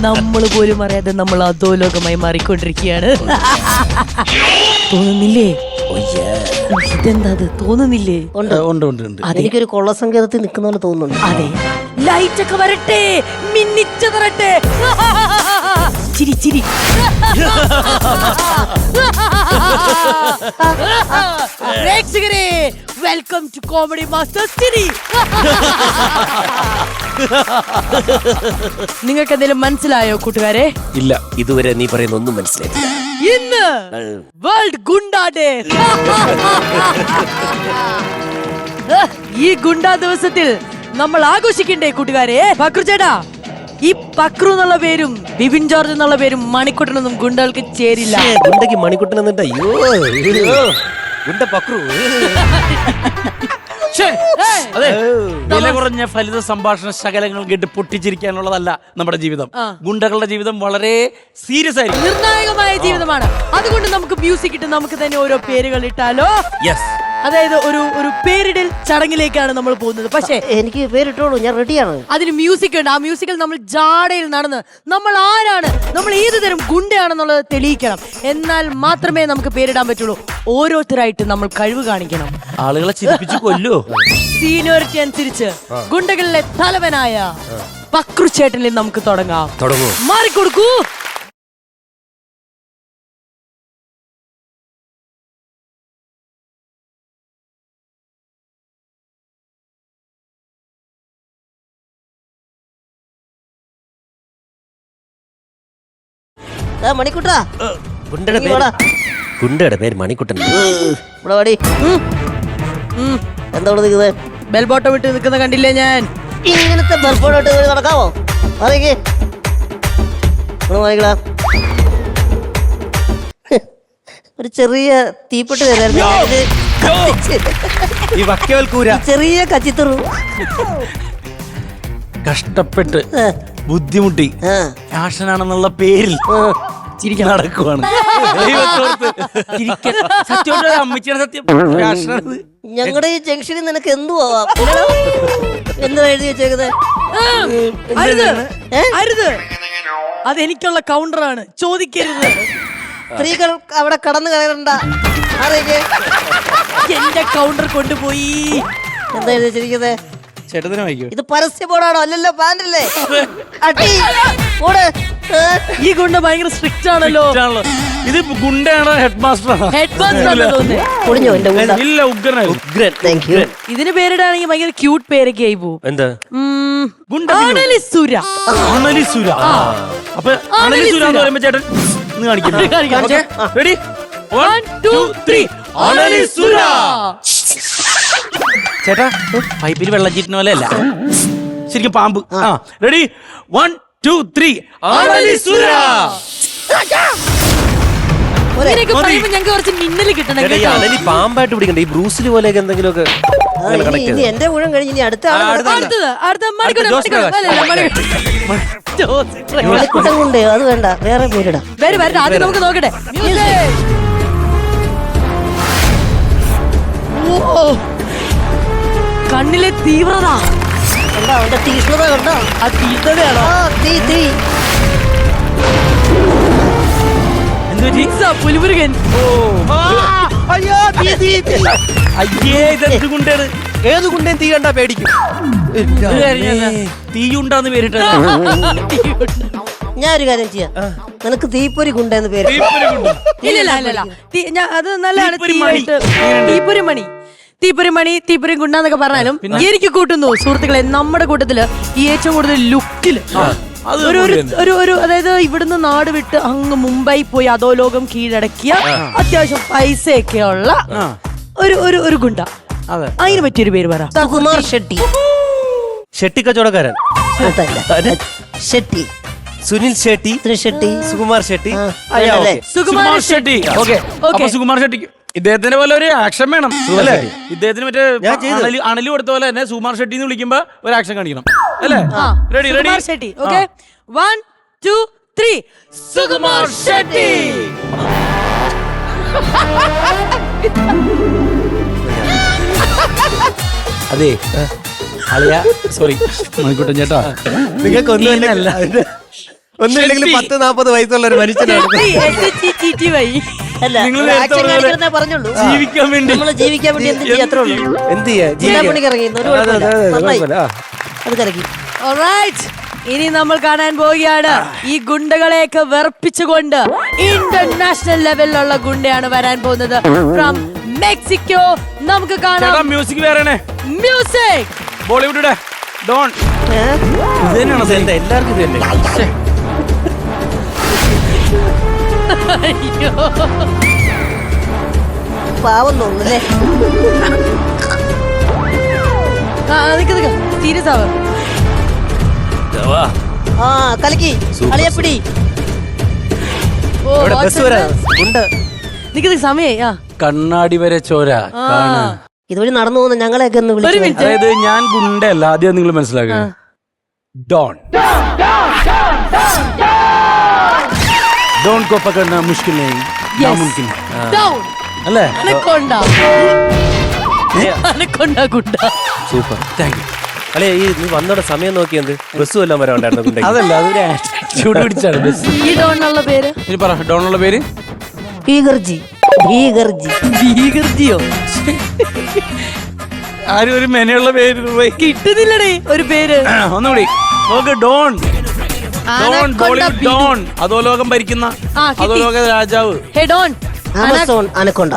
നമ്മൾ പോലും അറിയാതെ നമ്മൾ അധോലോകമായി മാറിക്കൊണ്ടിരിക്കുകയാണ്. തോന്നുന്നില്ലേ? ഇതെന്താ തോന്നുന്നില്ലേ? എനിക്കൊരു കൊള്ളസങ്കേതത്തിൽ നിൽക്കുന്ന പോലെ തോന്നുന്നുണ്ട്. അതെ, ലൈറ്റ് ഒക്കെ വരട്ടെ, മിന്നിച്ചു തരട്ടെ. ചിരി ചിരി. പ്രേക്ഷകരെ, വെൽക്കം ടു കോമഡി മാസ്റ്റേഴ്സ് ചിരി. നിങ്ങൾക്ക് എന്തെങ്കിലും മനസ്സിലായോ കൂട്ടുകാരെ? ഇല്ല, ഇതുവരെ നീ പറയുന്ന ഒന്നും മനസ്സിലായില്ല. ഇന്ന് വേൾഡ് ഗുണ്ടാ ഡേ. ഈ ഗുണ്ടാ ദിവസത്തിൽ നമ്മൾ ആഘോഷിക്കണ്ടേ കൂട്ടുകാരെ? പക്രു ചേട്ടാ, ഈ പക്രു എന്നുള്ള പേരും ബിബിൻ ജോർജ് എന്നുള്ള പേരും മണിക്കുട്ടനൊന്നും ഗുണ്ടകൾക്ക് ചേരില്ല. ഗുണ്ടയ്ക്ക് മണിക്കുട്ടൻ എന്നിട്ട് അയ്യോ ഗുണ്ട പക്രു. അതെ, വില കുറഞ്ഞ ഫലിത സംഭാഷണ ശകലങ്ങൾ കേട്ട് പൊട്ടിച്ചിരിക്കാനുള്ളതല്ല നമ്മുടെ ജീവിതം. ഗുണ്ടകളുടെ ജീവിതം വളരെ സീരിയസ് ആയിരിക്കും, നിർണായകമായ ജീവിതമാണ്. അതുകൊണ്ട് നമുക്ക് മ്യൂസിക് ഇട്ട് നമുക്ക് തന്നെ ഓരോ പേരുകൾ ഇട്ടാലോ? യെസ്. അതായത് ഒരു പേരിടൽ ചടങ്ങിലേക്കാണ് നമ്മൾ പോകുന്നത്. പക്ഷേ എനിക്ക് പേരിട്ടോളൂ, ഞാൻ റെഡിയാണ്. അതിന് മ്യൂസിക് ഉണ്ട്. ആ മ്യൂസിക്കിൽ നമ്മൾ ജാടയിൽ നടന്ന് നമ്മൾ ആരാണ്, നമ്മൾ ഏത് തരം ഗുണ്ടയാണെന്നുള്ളത് തെളിയിക്കണം. എന്നാൽ മാത്രമേ നമുക്ക് പേരിടാൻ പറ്റുള്ളൂ. ഓരോരുത്തരായിട്ട് നമ്മൾ കഴിവ് കാണിക്കണം. ആളുകളെ ചിരിപ്പിച്ചു കൊല്ലോ. സീനിയോറിറ്റി അനുസരിച്ച് ഗുണ്ടകളിലെ തലവനായ പക്രു ചേട്ടനിൽ നമുക്ക് തുടങ്ങാം. മാറിക്കൊടുക്കൂ. മണിക്കുട്ടാ, ഗുണ്ടയുടെ പേര് മണിക്കുട്ടൻ. എന്താ നിൽക്കുന്നത്? ബെൽബോട്ടം വിട്ട് നിൽക്കുന്ന കണ്ടില്ലേ ഞാൻ? ഇങ്ങനത്തെ ബെൽബോട്ടോട്ട് നടക്കാവോ? അതേക്ക് ഒരു ചെറിയ തീപ്പെട്ട് തരായിരുന്നു. ചെറിയ കച്ചിത്തറു കഷ്ടപ്പെട്ട് ബുദ്ധിമുട്ടി ഫാഷനാണെന്നുള്ള പേരിൽ നടക്കുവാണ്. അമ്മച്ചിയാണ് സത്യം. ഞങ്ങളുടെ ഈ ജംഗ്ഷനിൽ നിനക്ക് എന്തു പോവാം? എന്താ എഴുതി വെച്ചേക്കുന്നത്? അതെനിക്കുള്ള കൗണ്ടറാണ്, ചോദിക്കരുത്. സ്ത്രീകൾ അവിടെ കടന്നു കയറണ്ട. എന്റെ കൗണ്ടർ കൊണ്ടുപോയി. എന്താ എഴുതി വെച്ചിരിക്കുന്നത്? ചേട്ടത്തിന് വായിക്കോ? ഇത് പരസ്യ ബോർഡാണോ? അല്ലല്ലോ, പാൻറ്റല്ലേ? ഈ ഗുണ്ട ഭയങ്കര സ്ട്രിക്റ്റ് ആണല്ലോ. ഇത് ഗുണ്ടയാണോ ഹെഡ് മാസ്റ്റർ? ഇല്ല, ഉഗ്രൻ. ഇതിന് പേരിടാണെങ്കിൽ ഭയങ്കര ക്യൂട്ട് പേരൊക്കെ ആയി പോവും. എന്താ? അണലിസുര. അണലിസുര. അപ്പൊ അണലിസുര എന്ന് പറയുമ്പോ ചേട്ടൻ കാണിക്കുന്നു. റെഡി? 1 2 3 അണലിസുര. ചേട്ടാ, പൈപ്പിൽ വെള്ളം ചീറ്റുന്ന പോലെ അല്ല, ശരിക്കും പാമ്പ്. റെഡി? 1 2 3 അണലിസുര. ഞങ്ങൾക്ക് കുറച്ച് മിന്നല് കിട്ടണം. അണലി പാമ്പായിട്ട് പിടിക്കണ്ട, ഈ ബ്രൂസിലി പോലെയൊക്കെ എന്തെങ്കിലുമൊക്കെ. എന്റെ ഊഴം കഴിഞ്ഞ് ഇനി അടുത്ത മണിക്കൂട്ടം കൊണ്ടേ അത് വേണ്ട, വേറെ പേരിടാം. ആദ്യം നമുക്ക് നോക്കട്ടെ. കണ്ണിലെ തീവ്രത കണ്ടോ? അവന്റെ തീഷ്ണത കണ്ടോ? ആ തീവ്രതയാണോ? പുലിമുരുകൻ. ഏത് ഗുണ്ടയും തീ കണ്ടാ പേടിക്കും. തീയുണ്ടാന്ന് പേരിട്ട. ഞാനൊരു കാര്യം ചെയ്യാം, നിനക്ക് തീപ്പൊരി ഗുണ്ടെന്ന് പേര്. അത് നല്ലതാണ്. തീപ്പൊരി ഗുണ്ടെന്നൊക്കെ പറഞ്ഞാലും എനിക്ക് കൂട്ടുന്നു സുഹൃത്തുക്കളെ. നമ്മുടെ കൂട്ടത്തില് ഈ ഏറ്റവും കൂടുതൽ ലുക്കില് ഒരു അതായത് ഇവിടുന്ന് നാട് വിട്ട് അങ്ങ് മുംബൈ പോയി അധോലോകം കീഴടക്കിയ അത്യാവശ്യം പൈസയൊക്കെ ഉള്ള ഒരു ഗുണ്ട. അതിന് പറ്റിയൊരു പേര് പറ. സുകുമാർ ഷെട്ടി. ഷെട്ടി കച്ചവടക്കാരൻ. ഷെട്ടി. സുനിൽ ഷെട്ടി. ഷെട്ടി. സുകുമാർ ഷെട്ടി. സുകുമാർ ഷെട്ടി. സുകുമാർ ഷെട്ടിക്ക് ഇദ്ദേഹത്തിന്റെ പോലെ ഒരു ആക്ഷൻ വേണം അല്ലേ? ഇദ്ദേഹത്തിന് മറ്റേ അണലി കൊടുത്ത പോലെ തന്നെ സുകുമാർ ഷെട്ടി എന്ന് വിളിക്കുമ്പോ ഒരു ആക്ഷൻ കാണിക്കണം അല്ലേ? റെഡി? ഷെട്ടി. ഓക്കെ, 1 2 3 സുകുമാർ ഷെട്ടി. അതെ, അളിയ സോറി മണിക്കുട്ടൻ ചേട്ടാ, നിങ്ങൾക്ക് ഒന്നുമില്ല, ഒന്നുമില്ലെങ്കിൽ 10-40 വയസ്സുള്ള ഒരു മനുഷ്യനാണ്. അല്ല നിങ്ങൾ ഒരു നേരത്തെ action പറഞ്ഞ കാണിക്കുന്നേ പറഞ്ഞുള്ളൂ. ജീവിക്കാൻ വേണ്ടി നമ്മള് ജീവിക്കാൻ വേണ്ടി എന്ത് ചെയ്യാ അത്രേ ഉള്ളൂ. എന്ത് ചെയ്യാ? ചീനാപ്പണിക്ക് ഇറങ്ങി ഒരു കുഴപ്പമില്ല. നന്നായി. കുഴപ്പമില്ല. അത് കലക്കി. Alright. ഇനി നമ്മൾ കാണാൻ പോവുകയാണ് ഈ ഗുണ്ടകളെയൊക്കെ വെറുപ്പിച്ചുകൊണ്ട് ഇന്റർനാഷണൽ ലെവലിലുള്ള ഗുണ്ടയാണ് വരാൻ പോകുന്നത് ഫ്രം മെക്സിക്കോ. നമുക്ക് ചേട്ടാ കാണാം മ്യൂസിക് വേറെ മ്യൂസിക്. ബോളിവുഡ് ഡോൺ. ഇത് തന്നെയാണോ എന്താ എല്ലാവർക്കും ഇത് തന്നെ? പാവം തോന്നുന്നല്ലേ? സീരിയസ് ആവും. ആ കലക്കി അളിയപ്പിടി. ഇവിടെ ബസ് വരാ ഉണ്ട്. നിക്ക് സമയായി. ആ കണ്ണാടി വരെ ചോര കാണാ. ഇതുവഴി നടന്നു പോകുന്ന ഞങ്ങളെയൊക്കെ ഒന്ന് ഒരു വിളിച്ചു. മിനിറ്റ്. അതായത് ഞാൻ ഗുണ്ടല്ല, ആദ്യം നിങ്ങൾ മനസ്സിലാക്കുക. ഡോൺ ഡോൺ को पकड़ना मुश्किल नहीं, नामुमकिन है. Down. അല്ലേ? അനക്കൊണ്ട അനക്കൊണ്ട ഗുണ്ട. Super, thank you. അല്ലേ ഈ നീ വന്നോടെ സമയം നോക്കിയത് ബസ്സും എല്ലാം വരാണ്ടായിരുന്നു. അതല്ല, അതൊരു ആറ്റിറ്റ്യൂഡ് പിടിച്ചാണ് ബസ്. ഈ ഡോണിനുള്ള പേര് ഇനി പറ, ഡോണുള്ള പേര് ഭീകർജി. ഭീകർജി. ഭീകർജിയോ? ആരും ഒരു മെനയുള്ള പേര് കിട്ടുന്നില്ലടേ ഒരു പേര്. ഒന്നുകൂടി നോക്ക്. ഡോൺ ഡോൺ അനക്കൊണ്ട ബോളിവുഡ് ഡോൺ, അധോലോകം ഭരിക്കുന്ന ആ, കിട്ടി. അധോലോക രാജാവ്. ഹേ ഡോൺ. ആമസോൺ അനക്കൊണ്ട.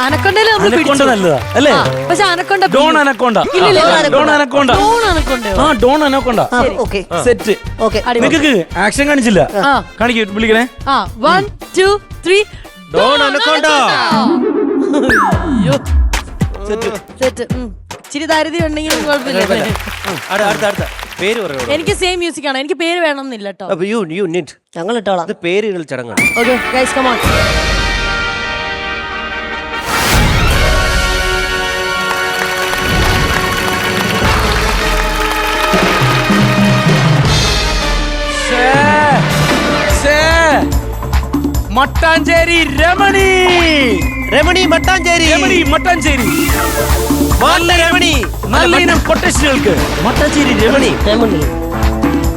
അനക്കൊണ്ടല്ലേ നമ്മൾ അനക്കൊണ്ട പിടിച്ചു. നല്ലതാ അല്ലേ? ആ, പക്ഷെ അനക്കൊണ്ട ഡോൺ അനക്കൊണ്ട. ഇല്ലില്ല, ഡോൺ അനക്കൊണ്ട. ഡോൺ അനക്കൊണ്ടയോ? ആ don anaconda. Okay set. Okay. നിങ്ങക്ക് ആക്ഷൻ കാണിച്ചില്ല? ആ. കാണിക്കേ, വിളിക്കണേ. ആ 1 2 3 ഡോൺ അനക്കൊണ്ട. അയ്യോ സെറ്റ്. ഇച്ചിരി ദാരിദ്ര്യ ഉണ്ടെങ്കിലും കുഴപ്പമില്ല. അടുത്ത പേര് പറയൂ. എനിക്ക് സെയിം മ്യൂസിക് ആണ്. എനിക്ക് പേര് വേണം എന്നില്ല കേട്ടോ. അപ്പൊ യു നീഡ് ഞങ്ങൾ ഇട്ടോളാം. അത് പേരുകൾ ചടങ്ങാണ്. Okay guys come on. Mattancherry Ramani. Ramani Mattancherry. Ramani Mattancherry. നല്ല രമണി. നല്ല ഇനം കൊട്ടേഷനുകൾക്ക് മട്ടാഞ്ചേരി രമണി.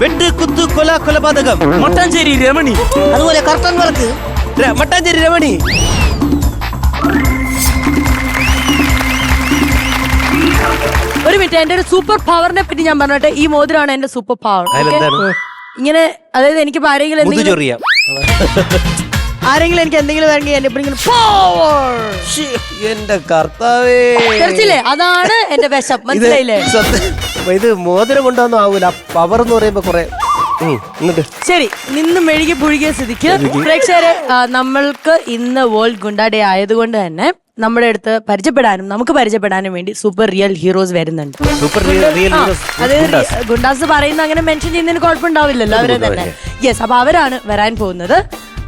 വെട്ട് കുത്തു കൊല കൊലപാതകം മട്ടാഞ്ചേരി രമണി. അതുപോലെ കർട്ടൻ വർക്ക് മട്ടാഞ്ചേരി രമണി. ഒരു മിനിറ്റ്, എന്റെ ഒരു സൂപ്പർ പവറിനെ പറ്റി ഞാൻ പറഞ്ഞോട്ടെ. ഈ മോതിരമാണ് എന്റെ സൂപ്പർ പവർ. അതിലെന്താണ്? ഇങ്ങനെ അതായത് എനിക്ക് ആരെങ്കിലും മുതു എന്തെങ്കിലും ചൊറിയാം. ആരെങ്കിലും എനിക്ക് എന്തെങ്കിലും വേണമെങ്കിൽ എന്നെ ഇങ്ങനെ power. എന്റെ കർത്താവേ. തെറിച്ചില്ലേ? അതാണ് എന്റെ വിഷം. മനസ്സിലായില്ലേ? ഇത് മോതിരം കൊണ്ടൊന്നും ആവൂല. പവർ എന്ന് പറയുമ്പോ കൊറേ ഇങ്ങോട്ട്. ശരി, നിന്ന് മെഴുകി പുഴുകിയ സ്ഥിതിക്ക് പ്രേക്ഷകരെ, നമ്മൾക്ക് ഇന്ന് വേൾഡ് ഗുണ്ടാ ഡേ ആയതുകൊണ്ട് തന്നെ നമ്മുടെ അടുത്ത് പരിചയപ്പെടാനും നമുക്ക് പരിചയപ്പെടാനും വേണ്ടി സൂപ്പർ റിയൽ ഹീറോസ് വരുന്നുണ്ട്. സൂപ്പർ റിയൽ അത് ഗുണ്ടാസ് പറയുന്ന അങ്ങനെ മെൻഷൻ ചെയ്യുന്നതിന് കുഴപ്പമുണ്ടാവില്ലല്ലോ അവരെ തന്നെ. യെസ്, അപ്പൊ അവരാണ് വരാൻ പോകുന്നത്.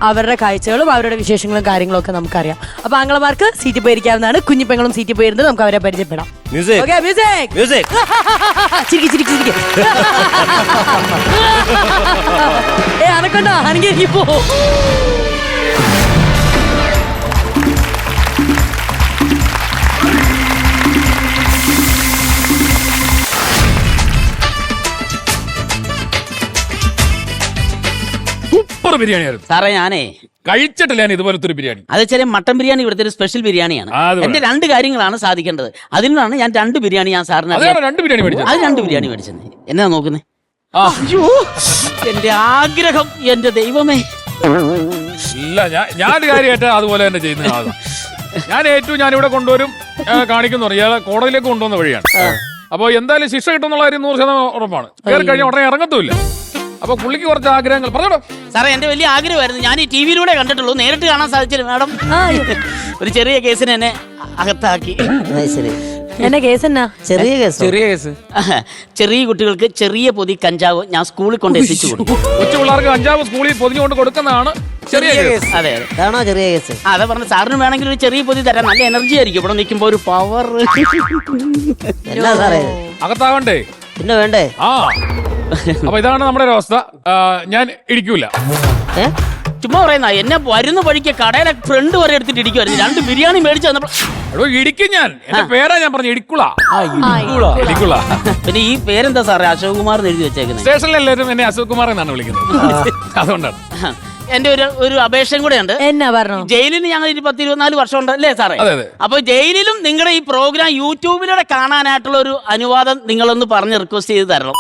അവരുടെ കാഴ്ചകളും അവരുടെ വിശേഷങ്ങളും കാര്യങ്ങളും ഒക്കെ നമുക്കറിയാം. അപ്പൊ ആംഗ്ലമാർക്ക് സീറ്റിൽ പോയിരിക്കാവുന്നതാണ്. കുഞ്ഞിപ്പെങ്ങളും സീറ്റിൽ പോയിരുന്നത് നമുക്ക് അവരെ പരിചയപ്പെടാം. Music okay music. മ്യൂസിക്. ചിരിക്ക് ചിരിക്ക് ചിരിക്ക്. അനക്കൊണ്ട അനങ്ങി പോ. സൂപ്പർ ബിരിയാണിയായിരുന്നു സാറേ. ഞാനേ കഴിച്ചിട്ടില്ല ഞാൻ ഇതുപോലത്തെ ഒരു ബിരിയാണി. അത് വെച്ചാൽ മട്ടൻ ബിരിയാണി ഇവിടുത്തെ ഒരു സ്പെഷ്യൽ ബിരിയാണിയാണ്. ആ, അത് എന്റെ 2 കാര്യങ്ങളാണ് സാധിക്കേണ്ടത്. അതിനാണ് ഞാൻ 2 ബിരിയാണി ഞാൻ സാറിന് അതാണ് 2 ബിരിയാണി മേടിച്ചത്. അത് 2 ബിരിയാണി മേടിച്ചത്. എന്നാ നോക്കുന്നേ? ആ. അയ്യോ, എന്റെ ആഗ്രഹം, എന്റെ ദൈവമേ. ഇല്ല, ഞാൻ കാര്യമായിട്ട് അതുപോലെ തന്നെ ചെയ്യുന്ന ആളാണ്. ഞാൻ ഏറ്റവും ഞാനിവിടെ കൊണ്ടുവരും, കാണിക്കുന്നു. ഇയാളെ കോടതിയിലേക്ക് കൊണ്ടുവന്ന വഴിയാണ്. അപ്പൊ എന്തായാലും ശിക്ഷ കിട്ടുന്നുള്ള കാര്യം 100% ഉറപ്പാണ്. കയറി കഴിഞ്ഞാൽ ഉടനെ ഇറങ്ങത്തുമില്ല. അപ്പൊ പുള്ളിക്ക് കുറച്ച് ആഗ്രഹങ്ങൾ പറഞ്ഞോ. സാറേ, എന്റെ വലിയ ആഗ്രഹമായിരുന്നു. ഞാൻ ഈ ടിവിയിലൂടെ കണ്ടിട്ടുള്ളൂ, നേരിട്ട് കാണാൻ സാധിച്ചില്ല മാഡം. ഒരു ചെറിയ കേസിന് എന്നെ അകത്താക്കി. ശരി. എന്നെ കേസ് എന്നാ? ചെറിയ കേസ്. ചെറിയ കേസ്. ചെറിയ കുട്ടികൾക്ക് ചെറിയ പൊതി കഞ്ചാവ് ഞാൻ സ്കൂളിൽ കൊണ്ട് എത്തിച്ചു കൊടുക്കും. കൊച്ചു പിള്ളേർക്ക് കഞ്ചാവ് സ്കൂളിൽ പൊതിഞ്ഞുകൊണ്ട് കൊടുക്കുന്നതാണ് ചെറിയ കേസ്. അതെ അതെ, അതാണോ ചെറിയ കേസ്? അതെ പറഞ്ഞ സാറിന് വേണമെങ്കിൽ ഒരു ചെറിയ പൊതി തരാം. നല്ല എനർജി ആയിരിക്കും ഇവിടെ നിൽക്കുമ്പോ, ഒരു പവർ. എന്നാ സാറേ അകത്താവണ്ടേ? പിന്നെ വേണ്ടേ? ആ, അപ്പൊ ഇതാണ് നമ്മുടെ ഒരു അവസ്ഥ. ഞാൻ ഇടിക്കൂല. ചുമ്മാ പറയുന്ന എന്നെ വരുന്ന വഴിക്ക് കടയിലെ ഫ്രണ്ട് വരെ എടുത്തിട്ട് ഇടിക്കുമായിരുന്നു. 2 ബിരിയാണി മേടിച്ചു തന്നപ്പോൾ എടോ ഇടിക്കും ഞാൻ. എന്റെ പേരാ ഞാൻ പറഞ്ഞു, ഇടിക്കുള. ഇടിക്കുള. പിന്നെ ഈ പേരെന്താ സാറേ അശോക് എഴുതി വെച്ചേക്കുന്നത്? സ്റ്റേഷനിൽ എല്ലാവരും എന്നെ അശോക് കുമാർ എന്നാണ് വിളിക്കുന്നത്. അതുകൊണ്ടാണ്. എന്റെ ഒരു അപേക്ഷയും കൂടെ ഉണ്ട്. എന്നാ പറഞ്ഞു? ജയിലിന് ഞങ്ങൾ 10-24 വർഷം ഉണ്ട് അല്ലേ സാറേ? അതെ, അതെ. അപ്പൊ ജയിലിലും നിങ്ങളുടെ ഈ പ്രോഗ്രാം യൂട്യൂബിലൂടെ കാണാനായിട്ടുള്ള ഒരു അനുവാദം നിങ്ങളൊന്ന് പറഞ്ഞ് റിക്വസ്റ്റ് ചെയ്ത് തരണം.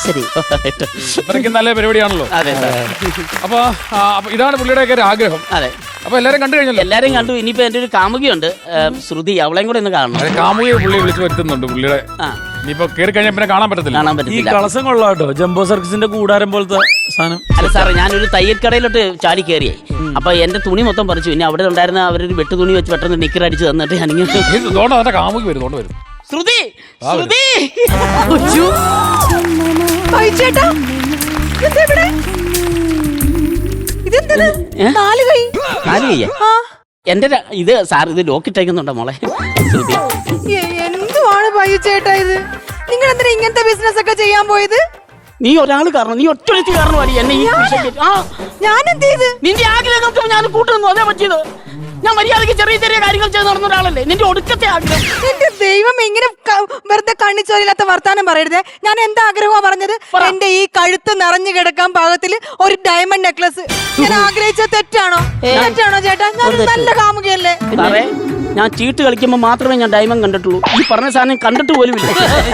ശരി. അത്രയ്ക്കും നല്ല പരിപാടിയാണല്ലോ. അതെ സാർ. അപ്പൊ ഇതാണ് പുള്ളിയുടെയൊക്കെ ഒരു ആഗ്രഹം. അതെ, അപ്പൊ എല്ലാരും കണ്ടു കഴിഞ്ഞല്ലോ. എല്ലാരും കണ്ടു. ഇനിയിപ്പോ എന്റെ ഒരു കാമുകിയുണ്ട് ശ്രുതി, അവളെയും കൂടെ ഒന്ന് കാണണം. കാമുകിയെ പുള്ളി വിളിച്ചു വരുത്തുന്നുണ്ട് പുള്ളിയുടെ. ഇനിയിപ്പോ കയറി കഴിഞ്ഞാൽ പിന്നെ കാണാൻ പറ്റത്തില്ല. കാണാൻ ഈ പറ്റത്തില്ല. കളസം കൊള്ളാട്ടോ, ജംബോ സർക്കസിന്റെ കൂടാരം പോലത്തെ സാധനം. അല്ല സാറേ, ഞാനൊരു തയ്യൽ കടയിലോട്ട് ചാടി കയറിയായി. അപ്പൊ എന്റെ തുണി മൊത്തം പറിച്ചു. പിന്നെ അവിടെ ഉണ്ടായിരുന്ന അവരൊരു വെട്ടു തുണി വെച്ച് പെട്ടെന്ന് നിക്കർ അടിച്ച് തന്നിട്ട് ഞാനിങ്ങനെ കാമുകി വരും. ശ്രുതി ശ്രുതി ചേട്ടാ ഇതെവിടെ? ഇതെന്താണ്? നാല് കൈ. നാല് കയ്യാ? എന്റെ ഇത് സാർ ഇത് ലോക്കിട്ടേക്കുന്നുണ്ടോ മോളെ? ശ്രുതി എന്തുവാണ് ബൈ ചേട്ടാ ഇത്? നിങ്ങൾ എന്തിനാ ഇങ്ങനത്തെ ബിസിനസ് ഒക്കെ ചെയ്യാൻ പോയത്? നീ ഒരാൾ കാരണം, നീ ഒറ്റ കാരണമാണ് എന്നെ ഈ ഞാൻ എന്ത് ചെയ്ത്? നിന്റെ ആഗ്രഹങ്ങൾക്ക് ഞാൻ കൂട്ടുന്നു. അതേ പറ്റിയത്. ഞാൻ മര്യാദയ്ക്ക് ചെറിയ ചെറിയ കാര്യങ്ങൾ ചെയ്ത് നടന്ന ഒരാളല്ലേ. നിന്റെ ഒടുക്കത്തെ ആഗ്രഹം. എന്റെ ദൈവം, ഇങ്ങനെ വെറുതെ കണ്ണിച്ചോരില്ലാത്ത വർത്താനം പറയരുതേ. ഞാൻ എന്താ ആഗ്രഹമാ പറഞ്ഞത്? എന്റെ ഈ കഴുത്ത് നിറഞ്ഞു കിടക്കാൻ പാകത്തിൽ ഒരു ഡയമണ്ട് നെക്ലസ് ഞാൻ ആഗ്രഹിച്ചത് തെറ്റാണോ? തെറ്റാണോ ചേട്ടാ? ഞാൻ നല്ല കാമുകയല്ലേ? സാറേ, ഞാൻ ചീട്ട് കളിക്കുമ്പോൾ മാത്രമേ ഞാൻ ഡയമണ്ട് കണ്ടിട്ടുള്ളൂ. ഈ പറഞ്ഞ സാധനം കണ്ടിട്ട് പോലും ഇല്ല.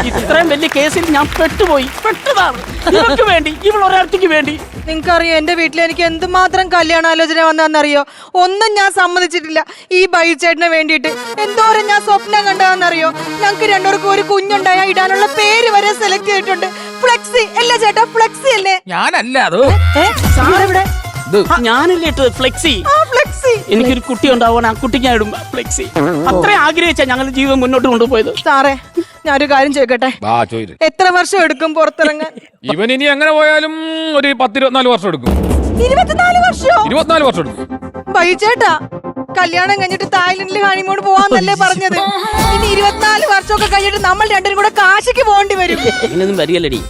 ഇത്രയും വലിയ കേസിൽ ഞാൻ പെട്ടതാണ്. ഇവർക്ക് വേണ്ടി, ഇവളൊരാൾക്ക് വേണ്ടി. നിങ്ങൾക്കറിയോ എന്റെ വീട്ടിൽ എനിക്ക് എന്തുമാത്രം കല്യാണാലോചന വന്നറിയോ? ഒന്നും ഞാൻ സമ്മതിച്ചിട്ടില്ല. ഈ ബൈച്ചേട്ടന് വേണ്ടിയിട്ട് എന്തോരം ഞാൻ സ്വപ്നം കണ്ടതെന്നറിയോ? ഞങ്ങൾക്ക് രണ്ടുപേർക്കും ഒരു കുഞ്ഞുണ്ടായ ഇടാനുള്ള പേര് വരെ സെലക്ട് ചെയ്തിട്ടുണ്ട്. ഫ്ലെക്സി അല്ലേ ചേട്ടാ? ഫ്ലെക്സി അല്ലേ? ഞാനല്ല അത്. ഞാനല്ലേ ഇട്ടത് ഫ്ലെക്സി? എനിക്കൊരു കുട്ടി ഉണ്ടാവണം, ആ കുട്ടിക്ക് ഞാൻ ഇടും ഫ്ലെക്സി. അത്ര ആഗ്രഹിച്ചാ ഞങ്ങൾ ജീവിതം മുന്നോട്ട് കൊണ്ടുപോയത്. സാറേ, ഞാനൊരു കാര്യം ചോദിക്കട്ടെ? എത്ര വർഷം എടുക്കും പുറത്തിറങ്ങാൻ? ഇവൻ ഇനി എങ്ങനെ പോയാലും ഒരു 10-24 വർഷം എടുക്കും. 24 വർഷം? 24 വർഷം എടുക്കും. ബൈച്ചേട്ടാ, കല്യാണം കഴിഞ്ഞിട്ട് തായ്ലൻഡിൽ ഹണിമൂൺ പോവാന്നല്ലേ പറഞ്ഞത്? ഇനി 24 വർഷമൊക്കെ കഴിഞ്ഞിട്ട് നമ്മൾ രണ്ടുപേരും കൂടെ കാശിക്ക് പോകേണ്ടി വരും. ഇങ്ങനൊന്നും വരികയല്ലടി.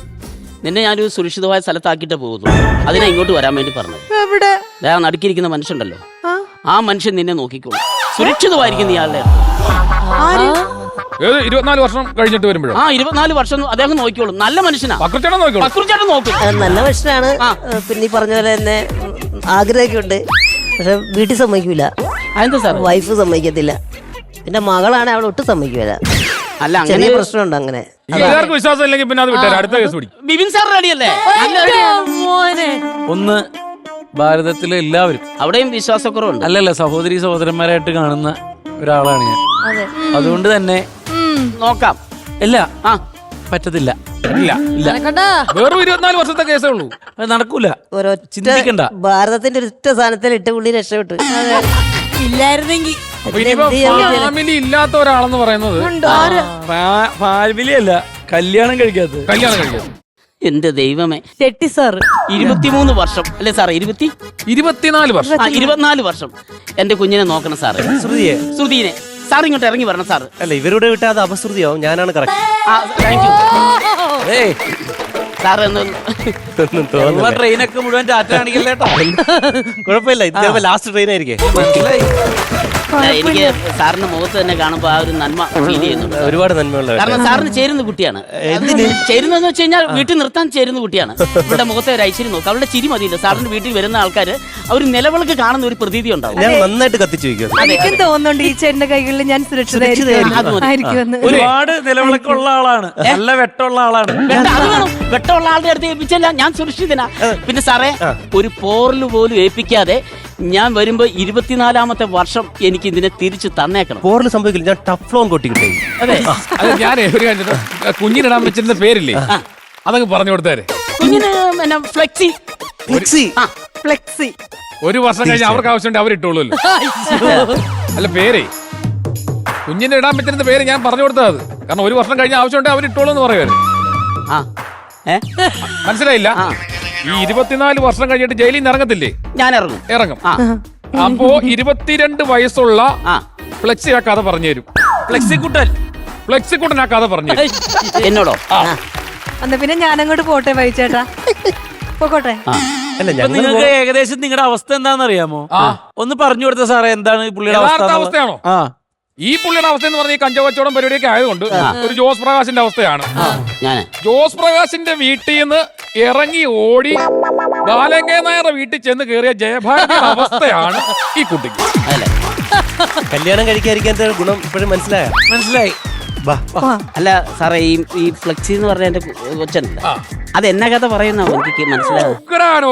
നിന്നെ ഞാനൊരു സുരക്ഷിതമായ സ്ഥലത്താക്കിയിട്ടേ പോകുന്നു. അതിനാ ഇങ്ങോട്ട് വരാൻ വേണ്ടി പറഞ്ഞത്. എവിടെ? നടുക്കിരിക്കുന്ന മനുഷ്യണ്ടല്ലോ, ആ മനുഷ്യൻ നിന്നെ നോക്കിക്കോളും. സുരക്ഷിതമായിരിക്കും ഇയാളുടെ. 24 വർഷം കഴിഞ്ഞിട്ട് വരുമ്പോഴോ? 24 വർഷം അദ്ദേഹം നോക്കിക്കോളും. നല്ല മനുഷ്യനാ. പക്രുച്ചേട്ടൻ നോക്കും. നല്ല മനുഷ്യനാണ്. പിന്നെ ഈ പറഞ്ഞ പോലെ തന്നെ ആഗ്രഹമൊക്കെ ഉണ്ട്. പക്ഷെ വീട്ടിൽ സമ്മതിക്കൂല. അതെന്താ സാർ? വൈഫ് സമ്മതിക്കത്തില്ല. പിന്നെ മകളാണ് അവൾ ഒട്ടും സമ്മതിക്കൂല. അല്ല, ചെറിയ അങ്ങനെ പ്രശ്നമുണ്ട്. അങ്ങനെ എല്ലാവർക്കും വിശ്വാസം ഇല്ലെങ്കിൽ പിന്നെ അത് വിട്ടാൽ അടുത്ത കേസ് പിടിക്കും. ബിബിൻ സാർ റെഡിയല്ലേ? ഒന്ന് ഭാരതത്തിലെ എല്ലാവരും അവിടെയും വിശ്വാസക്കുറവുണ്ട്. അല്ലല്ല, സഹോദരി സഹോദരന്മാരായിട്ട് കാണുന്ന ഒരാളാണ് ഞാൻ. അതുകൊണ്ട് തന്നെ നോക്കാം. ഇല്ല, പറ്റത്തില്ല. ഇല്ല. വെറും 24 വർഷത്തെ കേസേ ഉള്ളൂ. അത് നടക്കൂല. ചിന്തിക്കണ്ട. ഭാരതത്തിന്റെ ഒറ്റ സ്ഥാനത്തിൽ ഇട്ട് പുള്ളി രക്ഷപ്പെട്ടു. ഇല്ലായിരുന്നെങ്കിൽ ഫാമിലി ഇല്ലാത്ത ഒരാളെന്ന് പറയുന്നത് ഫാമിലി അല്ല, കല്യാണം കഴിക്കാത്തത്. എന്റെ ദൈവമേ. ഷെട്ടി സാർ 23 വർഷം അല്ലേ സാറേ? 24 വർഷം. 24 വർഷം എന്റെ കുഞ്ഞിനെ നോക്കണം സാറേ. ശ്രുതിയെ സാർ ഇങ്ങോട്ട് ഇറങ്ങി വരണം സാർ. അല്ല, ഇവരുടെ വിട്ടാ അത് അപശ്രുതിയാവും. ഞാനാണ് കറക്റ്റ്. Thank you sir. ട്രെയിനൊക്കെ മുഴുവൻ ടാറ്റ കാണിക്കല്ലേട്ടോ. കുഴപ്പമില്ല, ഇത് ലാസ്റ്റ് ട്രെയിൻ ആയിരിക്കും. മനസ്സിലായി. എനിക്ക് സാറിന്റെ മുഖത്ത് തന്നെ കാണുമ്പോ ആ ഒരു നന്മ ഫീൽ ചെയ്യുന്നുണ്ട്. ഒരുപാട് നന്മയുള്ള. കാരണം സാറിന് ചേരുന്ന കുട്ടിയാണ്. ചേരുന്നതെന്ന് വെച്ച് കഴിഞ്ഞാൽ വീട്ടിൽ നിർത്താൻ ചേരുന്ന കുട്ടിയാണ്. ഇവിടെ മുഖത്തെ ഒരു ഐശ്വര്യം നോക്കുക. അവരുടെ ചിരി മതിയില്ല. സാറിന്റെ വീട്ടിൽ വരുന്ന ആൾക്കാർ അവർ നിലവിളക്ക് കാണുന്ന ഒരു പ്രതീതി ഉണ്ടാവും. ഞാൻ നന്നായിട്ട് കത്തിച്ചു വയ്ക്കും. എനിക്കും തോന്നുന്നുണ്ട് ഈ ചേട്ടന്റെ കൈകളിൽ ഞാൻ സുരക്ഷിതമായിരിക്കുമെന്ന്. ഒരുപാട് നിലവിളക്കുള്ള ആളാണ്, നല്ല വെട്ടമുള്ള ആളാണ്. അത് വേണം. വെട്ടമുള്ള ആളുടെ അടുത്ത് ഏൽപ്പിച്ചല്ല ഞാൻ സുരക്ഷിതനാ. പിന്നെ സാറേ, ഒരു പോറല് പോലും ഏൽപ്പിക്കാതെ ഞാൻ വരുമ്പോ 24ാമത്തെ വർഷം എനിക്ക് ഇതിനെ തിരിച്ചു തന്നേക്കണം. പോറിൽ സംഭവിക്കില്ല. ഞാൻ ടഫ് ലോൺ കൊട്ടി കിട്ടേ. അതെ, ഞാൻ ഒരു കാര്യം, കുഞ്ഞിനിടാൻ വെച്ചിരുന്ന പേരില്ലേ, അതങ്ങ് പറഞ്ഞു കൊടുത്തേരെ. കുഞ്ഞിന് ഫ്ലെക്സി. ഫ്ലെക്സി. ഒരു വർഷം കഴിഞ്ഞ് അവർക്ക് ആവശ്യമുണ്ട് അവരിട്ടോളൂല്ലോ. അല്ല, പേരേ കുഞ്ഞിന് ഇടാൻ പറ്റുന്ന പേര് ഞാൻ പറഞ്ഞു കൊടുത്തത് അത്. കാരണം ഒരു വർഷം കഴിഞ്ഞ ആവശ്യമുണ്ട് അവരിട്ടോളൂ എന്ന് പറയുമായിരുന്നു. മനസ്സിലായില്ല? ഈ 24 വർഷം കഴിഞ്ഞിട്ട് ജയിലിൽ നിന്ന് ഇറങ്ങത്തില്ലേ? ഞാൻ ഇറങ്ങും. അപ്പോ 22 വയസ്സുള്ള ഫ്ലെക്സി ആ കഥ പറഞ്ഞു തരും. ഫ്ലെക്സിക്കുട്ടൻ ആ കഥ പറഞ്ഞു തരും. എന്നോടോ? എന്നാ പിന്നെ ഞാനങ്ങോട്ട് പോട്ടെ ബൈച്ചേട്ടാ. പോട്ടെ. അല്ല, നിങ്ങൾക്ക് ഏകദേശം നിങ്ങളുടെ അവസ്ഥ എന്താണെന്ന് അറിയാമോ? ഒന്ന് പറഞ്ഞു കൊടുത്ത സാറേ, എന്താണ് പുള്ളിയുടെ അവസ്ഥയാണോ? ഈ പുള്ളിയുടെ അവസ്ഥ എന്ന് പറഞ്ഞ ഈ കഞ്ചവച്ചവടം പരിപാടിയൊക്കെ ആയതുകൊണ്ട് ഒരു ജോസ് പ്രകാശിന്റെ അവസ്ഥയാണ്. ഞാൻ ജോസ് പ്രകാശിന്റെ വീട്ടിൽ നിന്ന് ഇറങ്ങി ഓടി ബാലങ്കേ നായരുടെ വീട്ടിൽ ചെന്ന് കയറിയ ജയഭാരതിയുടെ അവസ്ഥയാണ് ഈ കുട്ടിക്ക്. അല്ലേ? കല്യാണം കഴിക്കാതിരിക്കാത്ത ഗുണം ഇപ്പോഴും മനസ്സിലായി. വാ അല്ല സാറേ, ഈ ഫ്ലെക്സി എന്ന് പറഞ്ഞ എന്റെ കൊച്ചനല്ല, അത് എന്നാ കഥ പറയുന്ന എനിക്ക് മനസ്സിലാവും.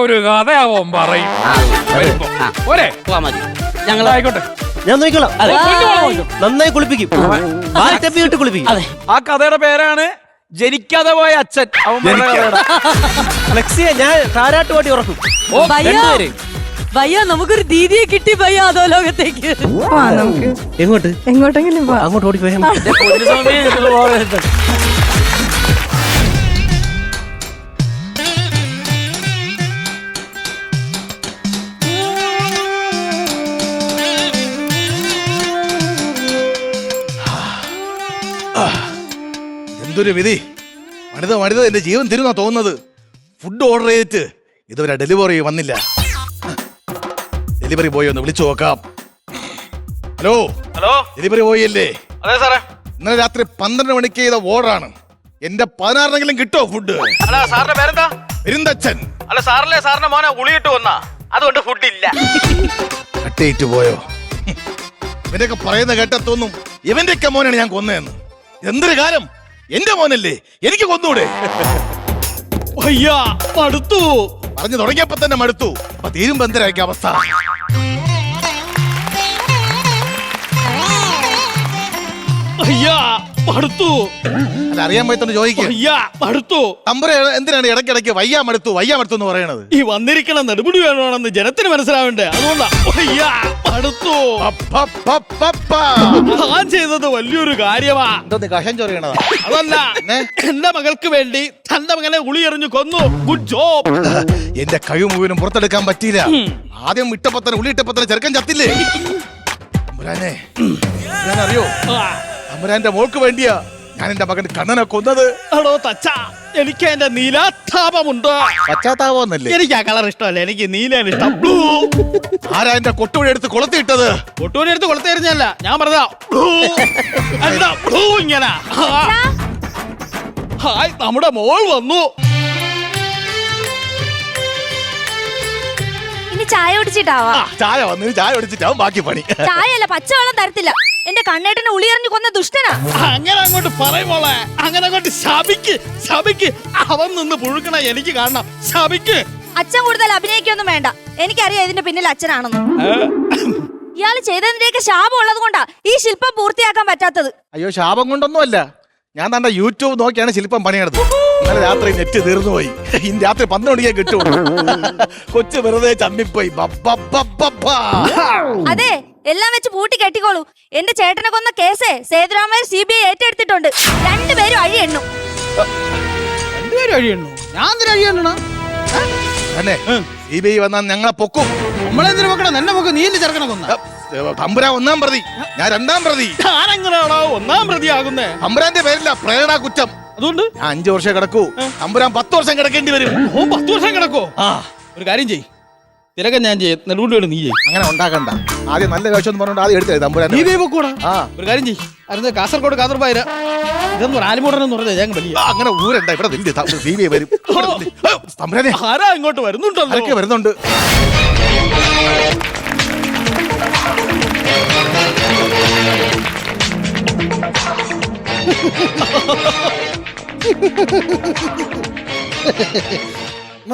ഒരു കഥയാവൻ പറയും. പോരെ പോവാ മതി, ഞങ്ങൾ ആയിക്കോട്ടെ. ഞാൻ നോക്കിക്കോളാം. നന്നായി കുളിപ്പിക്കും, വിട്ട് കുളിപ്പിക്കും. അതെ, ആ കഥയുടെ പേരാണ് ജനിക്കാതെ പോയ അച്ഛൻ. അവൻ പറഞ്ഞ കഥയുടെ. ഫ്ലെക്സിയെ ഞാൻ താരാട്ട് പാട്ടി ഉറക്കും. ഭയ്യ, ഭയ്യ നമുക്കൊരു ദീദിയെ കിട്ടി ഭയ്യ അതോ ലോകത്തേക്ക്. നമുക്ക് എങ്ങോട്ട്? എങ്ങോട്ടെങ്കിലും പോവാം. അങ്ങോട്ട് ഓടിപ്പോയാൽ എന്റെ പൊന്നു സ്വാമി, ഇതിലുള്ള പോകരുത്. എന്തൊരു വിധി! മണിത എന്റെ ജീവൻ തരുന്നാ തോന്നുന്നത്. ഫുഡ് ഓർഡർ ചെയ്തിട്ട് ഇതുവരെ ഡെലിവറി വന്നില്ല. ഡെലിവറി ബോയ് ഒന്ന് വിളിച്ചു നോക്കാം. ഹലോ ഹലോ, ഡെലിവറി ബോയ് അല്ലേ? അതെ സാറേ. ഇന്നലെ രാത്രി 12 മണിക്ക് ചെയ്ത ഓർഡറാണ്. എന്റെ 16 കിട്ടോ ഫുഡ്? അല്ല സാറിന്റെ പേരെന്താ? പെരുന്തച്ഛൻ. അല്ല സാറല്ലേ സാറിന്റെ മോനെ ഉളിയിട്ട് വന്നാ, അതുകൊണ്ട് ഫുഡ് ഇല്ല. കട്ടേറ്റ് പോയോ? ഇവനൊക്കെ പറയുന്ന കേട്ടത്തൊന്നും ഇവന്റെയൊക്കെ മോനാണ് ഞാൻ കൊന്നതെന്ന്. എന്തൊരു കാലം! എന്റെ മോനല്ലേ, എനിക്ക് കൊന്നൂടെ? മടുത്തു പറഞ്ഞു തുടങ്ങിയപ്പോ തന്നെ മടുത്തു. അപ്പൊ തീരുമ്പോ എന്തരായിരിക്കും അവസ്ഥ? മടുത്തു. അല്ല, അറിയാൻ പറ്റുന്ന ചോദിക്കും. മടുത്തു. തമ്പുര എന്തിനാണ് ഇടയ്ക്കിടയ്ക്ക് വയ്യാ മടുത്തു എന്ന് പറയണത്? ഈ വന്നിരിക്കണ നെടുമുടി വേണമെന്ന് ജനത്തിന് മനസ്സിലാവണ്ടേ, അതുകൊണ്ടാ. മടുത്തു. ഞാൻ ചെയ്തത് വലിയൊരു കാര്യമാ. എന്തോന്ന് കഷം ചൊറിയണതാ? അതല്ല, എന്റെ മകൾക്ക് വേണ്ടി തന്റെ മകനെ ഉളി എറിഞ്ഞു കൊന്നു. Good job. എന്റെ കഴിവ് മുഴുവനും പുറത്തെടുക്കാൻ പറ്റിയില്ല. ആദ്യം ഇട്ടപ്പത്തന്നെ ഉള്ളി ഇട്ടപ്പത്തന്നെ ചെറുക്കൻ ചത്തില്ലേ? തമ്പുരാനെ, ഞാൻ അറിയോ, തമ്പുരാന്റെ മോൾക്ക് വേണ്ടിയാ ഞാൻ എന്റെ മകൻ കണ്ണനെ കൊന്നത്. എടോ തച്ച, എനിക്ക് എന്റെ നീലാത്താപമുണ്ട്. പശ്ചാത്താപമെന്നല്ലേ? എനിക്ക് ആ കളർ ഇഷ്ടമല്ല, എനിക്ക് നീലാണ് ഇഷ്ടം. ബ്ലൂ. ആരാ എന്റെ കൊട്ടുവഴി എടുത്ത് കൊളുത്തിയിട്ടത്? ഒട്ടൂരി എടുത്ത് കൊളുത്തെറിഞ്ഞല്ല, ഞാൻ പറഞ്ഞ എന്താ ബ്ലൂ ഇങ്ങനെ. ഹായ്, നമ്മുടെ മോൾ വന്നു. ഇനി ചായ കുടിച്ചിട്ടാവാ. ചായ വന്നു, ചായ ഒടിച്ചിട്ടാവും ബാക്കി പണി. ചായയല്ല, പച്ചവെള്ളം തരത്തില്ല. എന്റെ കണ്ണേട്ടനെ ഉളി എറിഞ്ഞു കൊന്ന ദുഷ്ടനാ. അങ്ങനെ അങ്ങോട്ട് പറയുമോളെ, അങ്ങനെ അങ്ങോട്ട് ശപിക്ക്. അവൻ നിന്ന് പുഴുക്കണ എനിക്ക് കാണണം. ശപിക്ക്. അച്ഛൻ കൂടുതൽ അഭിനയിക്കൊന്നും വേണ്ട, എനിക്കറിയാം ഇതിന്റെ പിന്നിൽ അച്ഛനാണെന്ന്. ഇയാള് ചെയ്തതിന്റെയൊക്കെ ശാപം ഉള്ളത് കൊണ്ടാ ഈ ശില്പം പൂർത്തിയാക്കാൻ പറ്റാത്തത്. അയ്യോ, ശാപം കൊണ്ടൊന്നുമല്ല. ഞാൻ തന്റെ യൂട്യൂബ് നോക്കിയാണ് ശില്പം പണിയെടുത്തത്. ഇന്നലെ രാത്രി നെറ്റ് തീർന്നു പോയി. ഇന്ന് രാത്രി 12 മണിക്കേ കിട്ടൂ. കൊച്ചു വെറുതെ ചമ്മിപ്പോയി. അതെ, എല്ലാം വെച്ച് പൂട്ടി കെട്ടിക്കോളൂ. എന്റെ ചേട്ടനെ കൊന്ന കേസേ സേതുരാമയ്യർ CBI ഏറ്റെടുത്തിട്ടുണ്ട്. രണ്ടുപേരും അഴി എണ്ണും. രണ്ടുപേരും അഴിയണ്ണു. ഞാൻ എന്തിനാ അഴിയണ്ണ? തന്നെ CBI വന്നാൽ ഞങ്ങളെ പൊക്കും. നമ്മളെന്തിനു നോക്കണം? എന്നെ നോക്ക്. നീ എന്റെ ചെറുക്കനെ കൊന്ന. തമ്പുരാൻ 1-ാം പ്രതി, ഞാൻ 2-ാം പ്രതി. ഞാനെങ്ങനെയാണോ 1-ാം പ്രതി ആകുന്നേ? തമ്പുരാന്റെ പേരില്ല, പ്രേരണ കുറ്റം. അതുകൊണ്ട് ഞാൻ 5 വർഷം കിടക്കൂ. തമ്പുരാൻ 10 വർഷം കിടക്കേണ്ടി വരും. 10 വർഷം കിടക്കോ? ഒരു കാര്യം ചെയ്, തിരക്കെ ഞാൻ ചെയ്യും, നെടുമുടി നീ ചെയ്യും. അങ്ങനെ ഉണ്ടാക്കണ്ട. ആദ്യം നല്ല വേഷം എന്ന് പറഞ്ഞോണ്ട് ആദ്യം എടുത്തേ തമ്പുരാൻ. നീ കൂടാ. ഒരു കാര്യം ചെയ്, അരുന്ന് കാസർഗോഡ് കാതർബായിര ഇതൊന്നും ആലിമൂടനെന്ന് പറഞ്ഞാൽ ഞാൻ വലിയ അങ്ങനെ ഊരണ്ട. ഇവിടെ CBI വരും. തമ്പുരാനെ, ആരാ ഇങ്ങോട്ട് വരുന്നുണ്ടല്ലോ? ആരൊക്കെ വരുന്നുണ്ട്?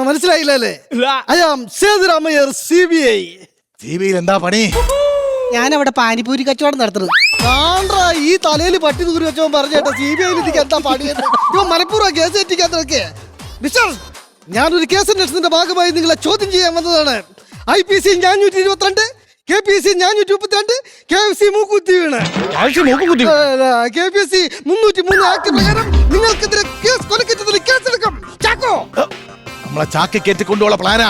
മനസ്സിലായില്ലേ? I am Sethuramaiyer CBI. CBI എന്താ പണി? ഞാനവിടെ പാനിപൂരി കച്ചവടം നടത്തുന്നത്. ഈ തലയിൽ പട്ടി ദൂരി വെച്ചവൻ പറഞ്ഞേട്ടാ CBI എനിക്ക് എന്താ പണിയെന്ന്. ഇവ മനഃപൂർവ്വം കേസ് എത്തിക്കാത്തതൊക്കെ. മിസ്റ്റർ, ഞാനൊരു കേസ് അന്വേഷണത്തിന്റെ ഭാഗമായി നിങ്ങളെ ചോദ്യം ചെയ്യാൻ വന്നതാണ്. IPC 422, KPC 432, KFC മൂക്കുത്തി വീണ്, KPC 303 ആക്ട് പ്രകാരം നിങ്ങൾക്കെതിരെ കൊലക്കുറ്റത്തിന് കേസെടുക്കും. ചാക്കോ, നമ്മളെ ചാക്കി കയറ്റി കൊണ്ടുപോകാനുള്ള പ്ലാനാ.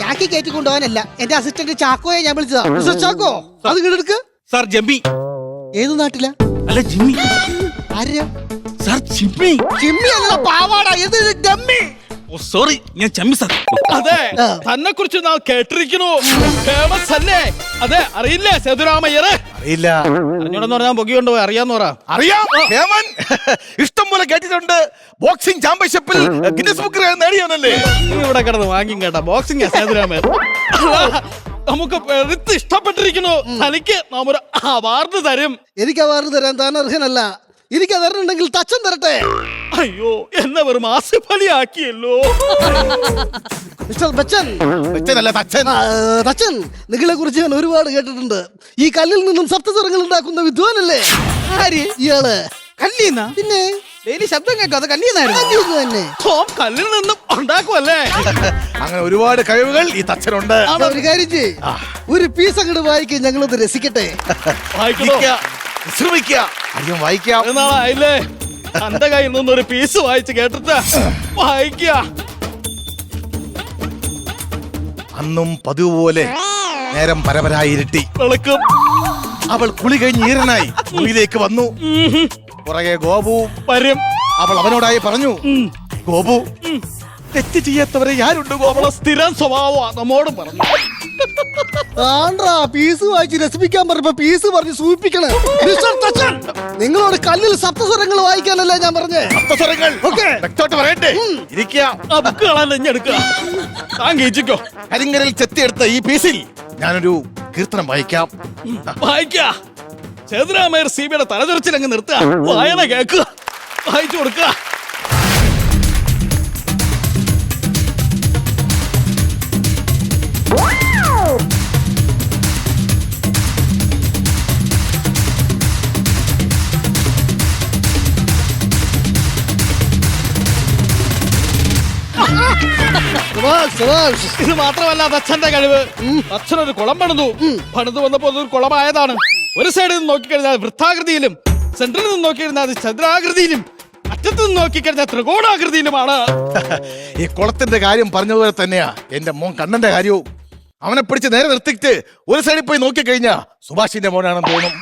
ചാക്കി കയറ്റി കൊണ്ടുപോകാനല്ല, എന്റെ അസിസ്റ്റന്റ് ചാക്കോയെ ഞാൻ വിളിച്ചതാ. മിസ്റ്റർ ചാക്കോ, അത് ഇങ്ങെടുക്ക്. Sir jumpy. ഏത് നാട്ടിലാ? അല്ല Jimmy. Arya? Sir Jimmy. Jimmy അല്ല, പാവാടാ. ഇത് ഡമ്മി. സോറി, ഞാൻ ചമ്മി സാർ. അതെ, തന്നെ കുറിച്ച് നാം കേട്ടിരിക്കുന്നു. ഫേമസ് അല്ലേ? അതെ, അറിയില്ലേ സേതുരാമയ്യർ? ഇല്ല. അറിഞ്ഞോടെന്ന് പറഞ്ഞാൽ പൊക്കി കൊണ്ടുപോയി അറിയാന്ന് പറ. അറിയാം ഹേമൻ. ഇഷ്ടം പോലെ കേട്ടിട്ടുണ്ട്. ബോക്സിംഗ് ചാമ്പ്യൻഷിപ്പിൽ ഗിന്നസ് ബുക്ക് നേടിയാണല്ലേ? നീ ഇവിടെ കിടന്ന് വാങ്ങി കേട്ടാ ബോക്സിംഗ് നമുക്ക് പെരുത്ത് ഇഷ്ടപ്പെട്ടിരിക്കുന്നു. തനിക്ക് നാം ഒരു അവാർഡ് തരും. എനിക്ക് അവാർഡ് തരാൻ താൻ അർഹനല്ല. എനിക്ക് തരണമെങ്കിൽ തച്ചൻ തരട്ടെ. അയ്യോ എന്നെ വെറും ആസിഫലിയാക്കിയല്ലോ. മിസ്റ്റർ ബച്ചൻ, ബച്ചനല്ല തച്ചൻ. തച്ചൻ, നിങ്ങളെ കുറിച്ച് ഞാൻ ഒരുപാട് കേട്ടിട്ടുണ്ട്. ഈ കല്ലിൽ നിന്നും സപ്തസ്വരങ്ങൾ ഉണ്ടാക്കുന്ന വിദ്വാനല്ലേ? ആര്? ഇയാള്. കല്ലീന്നാ? പിന്നെ ഡെയിലി ശബ്ദം കേൾക്കും. അത് കല്ലീന്നായിരുന്നു. കല്ലിൽ തന്നെ. കല്ലിൽ നിന്നും ഉണ്ടാക്കുമല്ലേ? അങ്ങനെ ഒരുപാട് കഴിവുകൾ ഈ തച്ചനുണ്ട്. ഒരു കാര്യം ചെയ്യ്, ഒരു പീസ് അങ്ങോട്ട് വായിക്കും, ഞങ്ങളൊന്ന് രസിക്കട്ടെ. ഇരിക്കുക, വിശ്രമിക്കുക, അധികം വായിക്കാം. നാളായില്ലേ തന്റെ കയ്യിൽ നിന്നൊരു പീസ് വായിച്ച് കേട്ടിട്ട് വായിക്കുക. അന്നും പതിവ് പോലെ നേരം പരപരായിരുട്ടി. വെളുക്കും. അവൾ കുളി കഴിഞ്ഞ് ഈറനായി മുറിയിലേക്ക് വന്നു. പുറകെ ഗോപു വരും. അവൾ അവനോടായി പറഞ്ഞു, ഗോപു, തെറ്റ് ചെയ്യാത്തവരെ ആരുണ്ട് ഗോപു? സ്ഥിരം സ്വഭാവമാണ് നമ്മോടും പറഞ്ഞു. ആണ്ട്രാ, പീസ് വായിച്ച് രസിപ്പിക്കാൻ പറഞ്ഞപ്പോ പീസ് പറഞ്ഞ് സൂചിപ്പിക്കണേ. മിസ്റ്റർ തച്ചൻ, നിങ്ങളോട് കല്ലിൽ സപ്തസ്വരങ്ങൾ വായിക്കാനല്ലേ ഞാൻ പറഞ്ഞേ? സപ്തസ്വരങ്ങൾ വ്യക്തമായിട്ട് പറയട്ടെ. ഇരിക്കുക. ബുക്ക് കളാൻ എടുക്കുക. താൻ കേച്ചിക്കോ. കരിങ്കരൽ ചെത്തിയെടുത്ത ഈ പീസിൽ ഞാനൊരു കീർത്തനം വായിക്കാം. വായിക്കുക. ചേതുരാമേർ സീബിയുടെ തലതെറിച്ചിലങ്ങ് നിർത്തുക. വായന കേൾക്കുക. വായിച്ചു കൊടുക്കുക. ഇത് മാത്രമല്ല അച്ഛന്റെ കഴിവ്. അച്ഛനൊരു കുളം പണിതു വന്നപ്പോ അതൊരു കുളമായതാണ്. ഒരു സൈഡിൽ നിന്ന് നോക്കിക്കഴിഞ്ഞാൽ വൃത്താകൃതിയിലും, സെന്ററിൽ നിന്ന് നോക്കിക്കഴിഞ്ഞാൽ അത് ചതുരാകൃതിയിലും, അറ്റത്ത് നിന്ന് നോക്കിക്കഴിഞ്ഞാൽ ത്രികോണാകൃതിയിലുമാണ്. ഈ കുളത്തിന്റെ കാര്യം പറഞ്ഞതുപോലെ തന്നെയാ എന്റെ മോൻ കണ്ണന്റെ കാര്യവും. അവനെ പിടിച്ച് നേരെ നിർത്തിയിട്ട് ഒരു സൈഡിൽ പോയി നോക്കിക്കഴിഞ്ഞാ സുഭാഷിന്റെ മോനാണെന്ന് തോന്നും.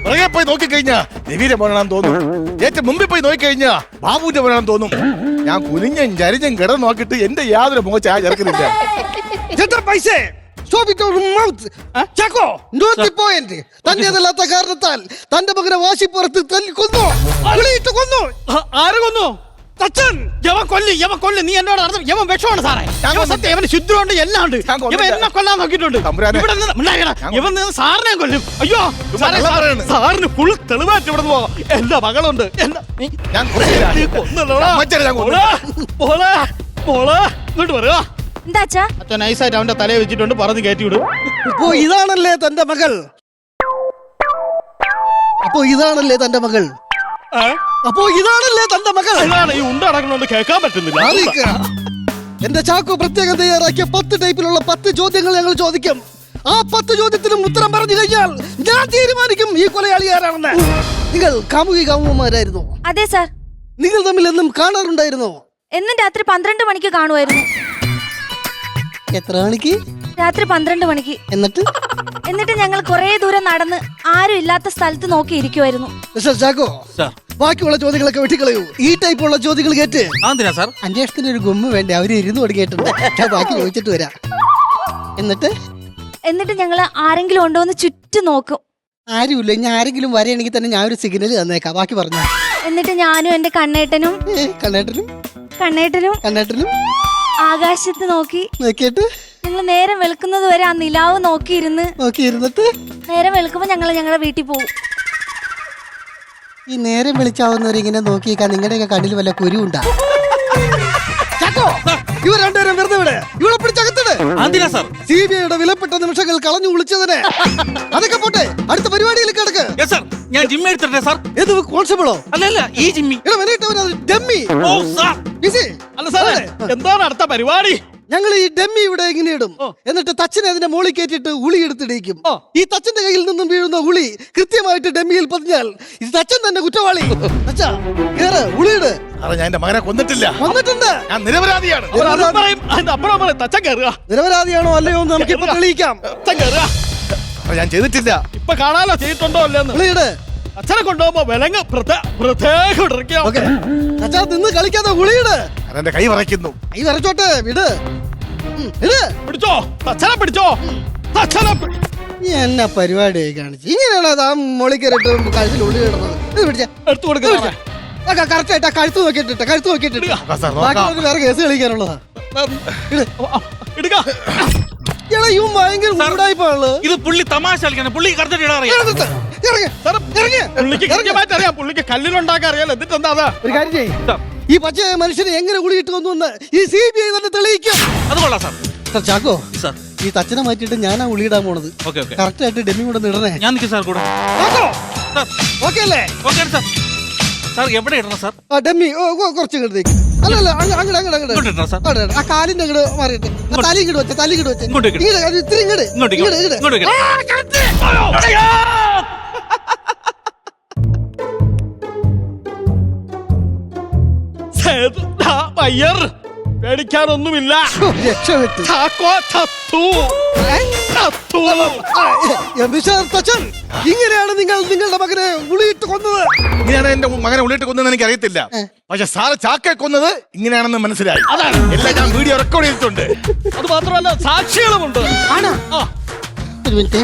പുറകെ പോയി നോക്കിക്കഴിഞ്ഞാ രവിയുടെ മോനാണെന്ന് തോന്നും. ഏറ്റവും മുമ്പിൽ പോയി നോക്കിക്കഴിഞ്ഞാ ബാബുവിന്റെ മോനാണെന്ന് തോന്നും. ഞാൻ കുനിഞ്ഞും ചരിഞ്ഞും കിടന്ന് നോക്കിയിട്ട് എന്റെ യാതൊരു മുഖച്ച് ആ ചേർക്കുന്നില്ല. തന്റേതല്ലാത്ത കാരണത്താൽ തന്റെ മകനെ വാശിപ്പുറത്ത് കൊന്നു. ആര് കൊന്നു? തച്ചൻ. യവൻ കൊല്ലി. നീ എന്നോട് നടന്നു. യവൻ വിഷമാണ് സാറേ. സത്യം യവന് ശുദ്രമുണ്ട്, എല്ലാം ഉണ്ട്. ഇവൻ എന്നെ കൊല്ലാൻ നോക്കിയിട്ടുണ്ട്. ഇവൻ നിന്ന് സാറിനെ കൊല്ലും. അയ്യോ സാറിന് ഫുൾ തെളിവായിട്ട് ഇവിടെ പോകാം. എന്റെ മകളുണ്ട്. ഇങ്ങോട്ട് പറയാ. അച്ഛൻ നൈസായിട്ട് അവന്റെ തലയെ വെച്ചിട്ടുണ്ട്. പറഞ്ഞ് കയറ്റിവിടും. അപ്പോ ഇതാണല്ലേ തന്റെ മകൾ? അപ്പോ ഇതാണല്ലേ തന്റെ മകൾ? ഈ ഉണ്ട അടക്കണോണ്ട് കേൾക്കാൻ പറ്റുന്നില്ല. എന്റെ ചാക്കോ പ്രത്യേകം തയ്യാറാക്കിയ 10 ടൈപ്പിലുള്ള 10 ചോദ്യങ്ങൾ ഞങ്ങൾ ചോദിക്കും. ആ 10 ചോദ്യത്തിനും ഉത്തരം പറഞ്ഞു കഴിഞ്ഞാൽ ഞാൻ തീരുമാനിക്കും ഈ കൊലയാളി ആരാണെന്ന്. നിങ്ങൾ കാമുകന്മാരായിരുന്നു? അതെ സാർ. നിങ്ങൾ തമ്മിൽ എന്നും കാണാറുണ്ടായിരുന്നോ? എന്നും രാത്രി 12 മണിക്ക് കാണുമായിരുന്നു. എത്ര മണിക്ക്? രാത്രി 12 മണിക്ക്. എന്നിട്ട് ഞങ്ങൾ കുറെ ദൂരം നടന്ന് ആരും ഇല്ലാത്ത സ്ഥലത്ത് നോക്കി ഇരിക്കുമായിരുന്നു. മിസ്റ്റർ ചാക്കോ, ബാക്കിയുള്ള ചോദ്യങ്ങളൊക്കെ വെട്ടിക്കളയൂ. ഈ ടൈപ്പുള്ള ചോദ്യങ്ങൾ കേട്ട് സാർ അന്വേഷണത്തിന് ഒരു ഗുമ്മ വേണ്ടേ? അവര് ഇരുന്ന് തുടങ്ങിയിട്ടുണ്ട്. ഞാൻ ബാക്കി ചോദിച്ചിട്ട് വരാം. എന്നിട്ട് ഞങ്ങൾ ആരെങ്കിലും ഉണ്ടോ എന്ന് ചുറ്റും നോക്കും. ആരുമില്ല. ഇനി ആരെങ്കിലും വരെയാണെങ്കിൽ തന്നെ ഞാൻ ഒരു സിഗ്നൽ തന്നേക്കാം. ബാക്കി പറഞ്ഞു. എന്നിട്ട് ഞാനും എന്റെ കണ്ണേട്ടനും ആകാശത്ത് നോക്കിയിട്ട് ഞങ്ങൾ നേരം വെളുക്കുന്നത് വരെ ആ നിലാവ് നോക്കിയിരുന്നിട്ട് നേരം വെളുക്കുമ്പോ ഞങ്ങൾ ഞങ്ങളുടെ വീട്ടിൽ പോകും. ഈ നേരം വിളിച്ചാവുന്നവരിങ്ങനെ നോക്കിയേക്കാൻ നിങ്ങളുടെയൊക്കെ കണ്ണിൽ വല്ല കുരുണ്ടാ? ഇവർ രണ്ടുപേരും വെറുതെ വിടെ. ഇവളെ പിടിച്ചകത്തിട്. സിബിഐയുടെ വിലപ്പെട്ട നിമിഷങ്ങൾ കളഞ്ഞു വിളിച്ചതിന് അതൊക്കെ പോട്ടെ. അടുത്ത പരിപാടിയിലേക്ക് കിടക്ക്. ഞാൻ ജിമ്മി എടുത്തിട്ടെ സാർ. ഏത് കോൺസ്റ്റബിളോ? അല്ലല്ല, ഈ ജിമ്മി. അല്ല സാറേ, എന്താണ് അടുത്ത പരിപാടി? ഞങ്ങൾ ഈ ഡമ്മി ഇവിടെ ഇങ്ങനെ ഇടും. എന്നിട്ട് തച്ചനെ അതിന്റെ മോളിൽ കയറ്റിട്ട് ഉളി എടുത്തിടിക്കും. ഈ തച്ചന്റെ കയ്യിൽ നിന്നും വീഴുന്ന ഉളി കൃത്യമായിട്ട് ഡമ്മിയിൽ പതിഞ്ഞാൽ ഇത് തച്ചൻ തന്നെ കുറ്റവാളി. ഉളിയിട്. ഞാൻ എന്റെ മകനെ കൊന്നിട്ടില്ല. കൊന്നിട്ടുണ്ട്. ഞാൻ നിരപരാധിയാണ്. നിരപരാധിയാണോ അല്ലയോ എന്ന് നമുക്ക് ഇപ്പൊ തെളിയിക്കാം. ഞാൻ ചെയ്തിട്ടില്ല. ഇപ്പൊ കാണാലോ ചെയ്തിട്ടുണ്ടോ അല്ലെന്ന്. ഉളിയിട്. അച്ഛനെ കൊണ്ടുപോകുമ്പോ വിലങ്ങ് നിന്ന് കളിക്കാതെ ഉളിയിട്. അതെന്റെ കൈ വരയ്ക്കുന്നു. കൈ വരച്ചോട്ടെ. വിട്. പിടിച്ചോ. അച്ഛനെ പിടിച്ചോ. നീ എന്നാ പരിപാടിയായി കാണിച്ചു? ഇങ്ങനെയാണോ ആ മോളി കയറിട്ട് കഴുത്തിൽ ഉള്ളി കിടന്നത്? ഇത് പിടിച്ചാ എടുത്തു കൊടുക്കുക കറക്റ്റ് ആയിട്ട് കഴുത്ത് നോക്കിയിട്ടിട്ട് കഴുത്ത് നോക്കിയിട്ടിട്ട് ബാക്കി വേറെ കേസ് കളിക്കാനുള്ളതാ. എടുക്ക. എടാ ഇവൻ ഭയങ്കര ഉടായിപ്പാണല്ലോ. ഇത് പുള്ളി തമാശ കളിക്കാണ്. പുള്ളി കറക്റ്റ് ഇടാൻ അറിയാം. പുള്ളിക്ക് കൃത്യമായിട്ട് അറിയാം. പുള്ളിക്ക് കല്ലിലുണ്ടാക്കാൻ അറിയാലോ. എന്നിട്ട് എന്താ അതാ ഒരു കാര്യം ചെയ്യ്. ഈ പച്ച മനുഷ്യനെ എങ്ങനെ ഉളിയിട്ട് കൊന്നു ഈ CBI തന്നെ തെളിയിക്കും. അത് കൊള്ളാം സാർ. സാർ ചാക്കോ, സാർ ഈ തച്ചനെ മാറ്റിയിട്ട് ഞാനാ ഉളിയിടാൻ പോണത്. Okay okay. കറക്റ്റ് ആയിട്ട് ഡെമ്മി കൂടെ ഇടണേ. ഞാൻ നിൽക്കും സാർ കൂടെ. ഓക്കെ അല്ലേ? Okay sir. സാർ എവിടെ ഇടണം സാർ? ആ ഡെമ്മി കുറച്ച് ഇങ്ങോട്ടേക്ക്. അല്ലല്ല ഇങ്ങോട്ട് ഇടണം സാർ. ആ കാലിന്റെ അങ്ങോട്ട് മാറിയിട്ട് തലി ഇങ്ങോട്ട് വെച്ച തലി ഇങ്ങോട്ട് വെച്ച ഇങ്ങോട്ട് വെക്ക്. ഇത്തിരി ഇങ്ങോട്ട് ഇങ്ങോട്ട് വെക്കണം. പയ്യർ പേടിക്കാനൊന്നുമില്ല. രക്ഷപ്പെട്ടു. ചാക്കോ ചത്തു. ചത്തു. തച്ചൻ, ഇങ്ങനെയാണ് നിങ്ങൾ നിങ്ങളുടെ മകനെ ഉളിയിട്ട് കൊന്നത്? ഇങ്ങനെയാണ് എന്റെ മകനെ ഉള്ളിട്ട് കൊന്നതെന്ന് എനിക്ക് അറിയത്തില്ല. പക്ഷെ സാറ് ചാക്കയെ കൊന്നത് ഇങ്ങനെയാണെന്ന് മനസ്സിലായി. അതാണ് എല്ലാം ഞാൻ വീഡിയോ റെക്കോർഡ് ചെയ്തിട്ടുണ്ട്. അത് മാത്രമല്ല സാക്ഷികളുമുണ്ട്. ആണോ? ഒരു minute.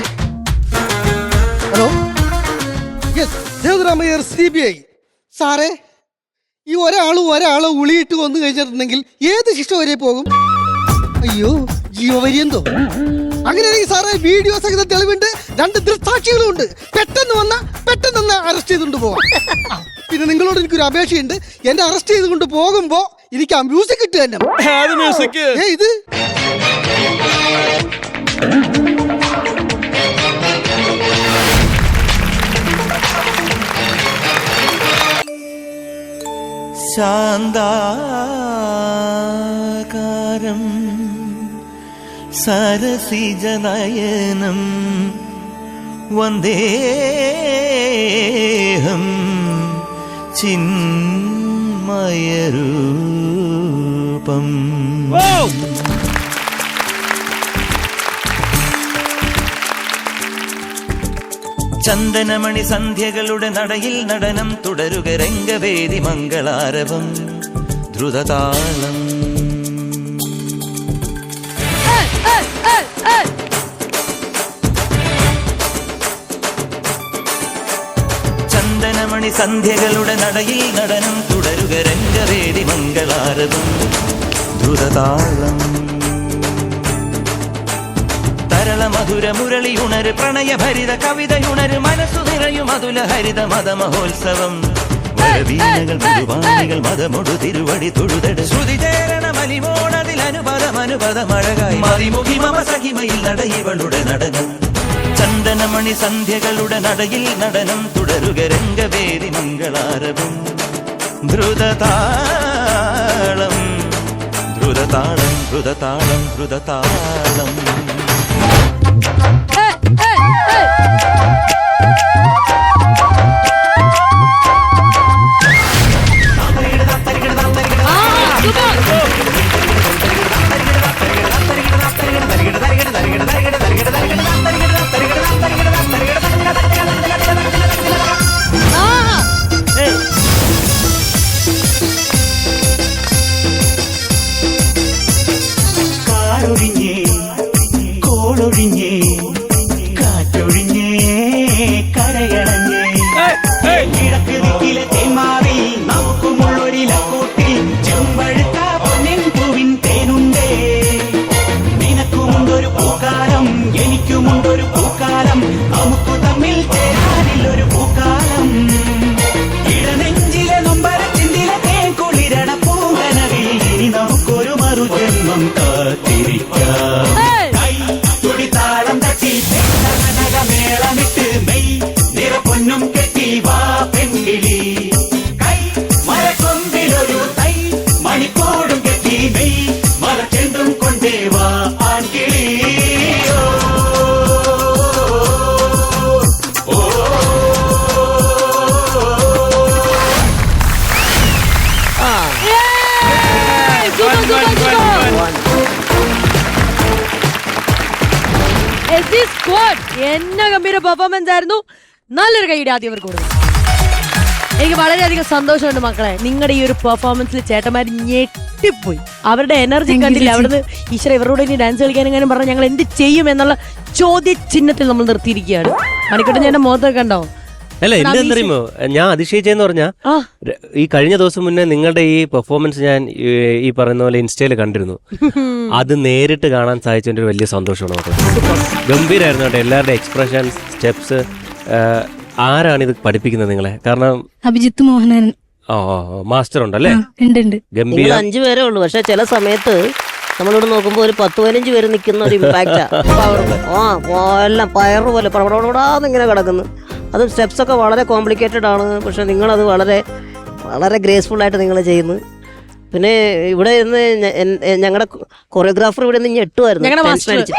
Hello, yes, Devaramayyar CBI. സാറേ, ഈ ഒരാളെ ഉളിയിട്ട് കൊന്നു കഴിഞ്ഞിട്ടുണ്ടെങ്കിൽ ഏത് ശിക്ഷ വരെ പോകും? അയ്യോ, ജീവപര്യന്തോ? അങ്ങനെയാണെങ്കിൽ സാറേ വീഡിയോ സഹിതം തെളിവുണ്ട്, 2 ദൃക്സാക്ഷികളും ഉണ്ട്. പെട്ടെന്ന് അറസ്റ്റ് ചെയ്തുകൊണ്ട് പോവാം. പിന്നെ നിങ്ങളോട് എനിക്കൊരു അപേക്ഷയുണ്ട്. എന്നെ അറസ്റ്റ് ചെയ്തുകൊണ്ട് പോകുമ്പോ എനിക്ക് ആ മ്യൂസിക് കിട്ടുക തന്നെ. മ്യൂസിക് ഇത് ശാന്താകാരം സരസിജനയനം വന്ദേഹം ചിന്മയരൂപം. ചന്ദനമണി സന്ധ്യകളുടെ നടയിൽ നടനം തുടരുക രംഗവേദി മംഗളാരവം ദ്രുതതാളം. ചന്ദനമണി സന്ധ്യകളുടെ നടയിൽ നടനം തുടരുക രംഗവേദി മംഗളാരവം ദ്രുതതാളം. തരള മധുര മുരളി ഉണര് പ്രണയഭരിത കവിതയുണര് മനസ്സു നിറയും അതുല ഹരിത മതമഹോത്സവം. വരവീണകൾ മധുവാണികൾ മതമൊടു തിരുവടി തൊഴുതട് ശ്രുതി ചേരണ മലിമോണതിൽ അനുപദമഴകായി മറിമുഖി മമ സഹിമയിൽ നടയിവളുടെ നടനം. ചന്ദനമണി സന്ധ്യകളുടെ നടയിൽ നടനം തുടരുക രംഗവേദി മംഗളാരവം ദ്രുതതാളം ദ്രുതതാളം ദ്രുതതാളം ദ്രുതതാളം. കാടൊഴിഞ്ഞേ കോളൊഴിഞ്ഞേ കാറ്റൊഴിഞ്ഞേ കരയണഞ്ഞേ കിഴക്ക് ദിക്കിലെ തെന്മാറി നമുക്കുമുള്ളൊരില കൂട്ടി ചെമ്പഴുത്ത പൊന്നിൻ പൂവിൻ തേനുണ്ടേ. നിനക്കുമുണ്ടൊരു പൂക്കാലം എനിക്കുമുണ്ടൊരു പൂക്കാലം നമുക്ക് തമ്മിൽ ചേരാനില്ലൊരു പൂക്കാലം. ഇടനെഞ്ചിലെ നൊമ്പരച്ചിന്തിലെ തേൻ കുളിരണ പൂങ്കനവിൽ ഇനി നമുക്കൊരു മറുജന്മം കാത്തിരിക്കാം. തുടിത്താളം തട്ടി മേളമിട്ട് മെയ് നിറപ്പൊന്നും കെട്ടി വാ പെൺകിളി. കൈ മരക്കൊമ്പിലൊരു തൈ മണിക്കോടും കെട്ടി മെയ് മറച്ചെണ്ടും കൊണ്ടേ വാ ആൺകിളി. എന്ന ഗംഭീര പെർഫോമൻസ് ആയിരുന്നു. നല്ലൊരു കൈയുടെ ആദ്യം അവർ കൊടുക്കും. എനിക്ക് വളരെയധികം സന്തോഷമുണ്ട് മക്കളെ. നിങ്ങളുടെ ഈ ഒരു പെർഫോമൻസിൽ ചേട്ടന്മാർ ഞെട്ടിപ്പോയി. അവരുടെ എനർജി കണ്ടില്ല. അവിടുന്ന് ഈശ്വര ഇവരോട് ഇനി ഡാൻസ് കളിക്കാനെങ്ങാനും പറഞ്ഞാൽ ഞങ്ങൾ എന്ത് ചെയ്യും എന്നുള്ള ചോദ്യ ചിഹ്നത്തിൽ നമ്മൾ നിർത്തിയിരിക്കുകയാണ്. മണിക്കൂട്ടൻ ചേട്ടന്റെ മുഖത്തൊക്കെ കണ്ടോ? അല്ല എന്റെ എന്തറിയുമോ ഞാൻ അതിശയിച്ചെന്ന് പറഞ്ഞാ ഈ കഴിഞ്ഞ ദിവസം മുന്നേ നിങ്ങളുടെ ഈ പെർഫോമൻസ് ഞാൻ ഈ പറയുന്ന പോലെ ഇൻസ്റ്റയിൽ കണ്ടിരുന്നു. അത് നേരിട്ട് കാണാൻ സാധിച്ചതിന്റെ ഒരു വലിയ സന്തോഷമാണ് നമുക്ക്. ഗംഭീരായിരുന്നു കേട്ടോ എല്ലാവരുടെ എക്സ്പ്രഷൻസ്, സ്റ്റെപ്സ്. ആരാണ് ഇത് പഠിപ്പിക്കുന്നത് നിങ്ങളെ? കാരണം അഭിജിത്ത് മോഹനൻ മാസ്റ്റർ ഉണ്ടല്ലേ? നിങ്ങൾ 5 പേരേ ഉള്ളൂ. പക്ഷെ ചില സമയത്ത് നമ്മളിവിടെ നോക്കുമ്പോ ഒരു 10-15 പേര് നിൽക്കുന്ന ഒരു ഇമ്പാക്റ്റാ. എല്ലാം പയറ് പോലെ ഇങ്ങനെ കിടക്കുന്നു. അത് സ്റ്റെപ്സ് ഒക്കെ വളരെ കോംപ്ലിക്കേറ്റഡ് ആണ്. പക്ഷെ നിങ്ങളത് വളരെ വളരെ ഗ്രേസ്ഫുൾ ആയിട്ട് നിങ്ങൾ ചെയ്യുന്നു. പിന്നെ ഇവിടെ നിന്ന് ഞങ്ങളുടെ കൊറിയോഗ്രാഫർ ഇവിടെ നിന്ന് ഞെട്ടുമായിരുന്നു.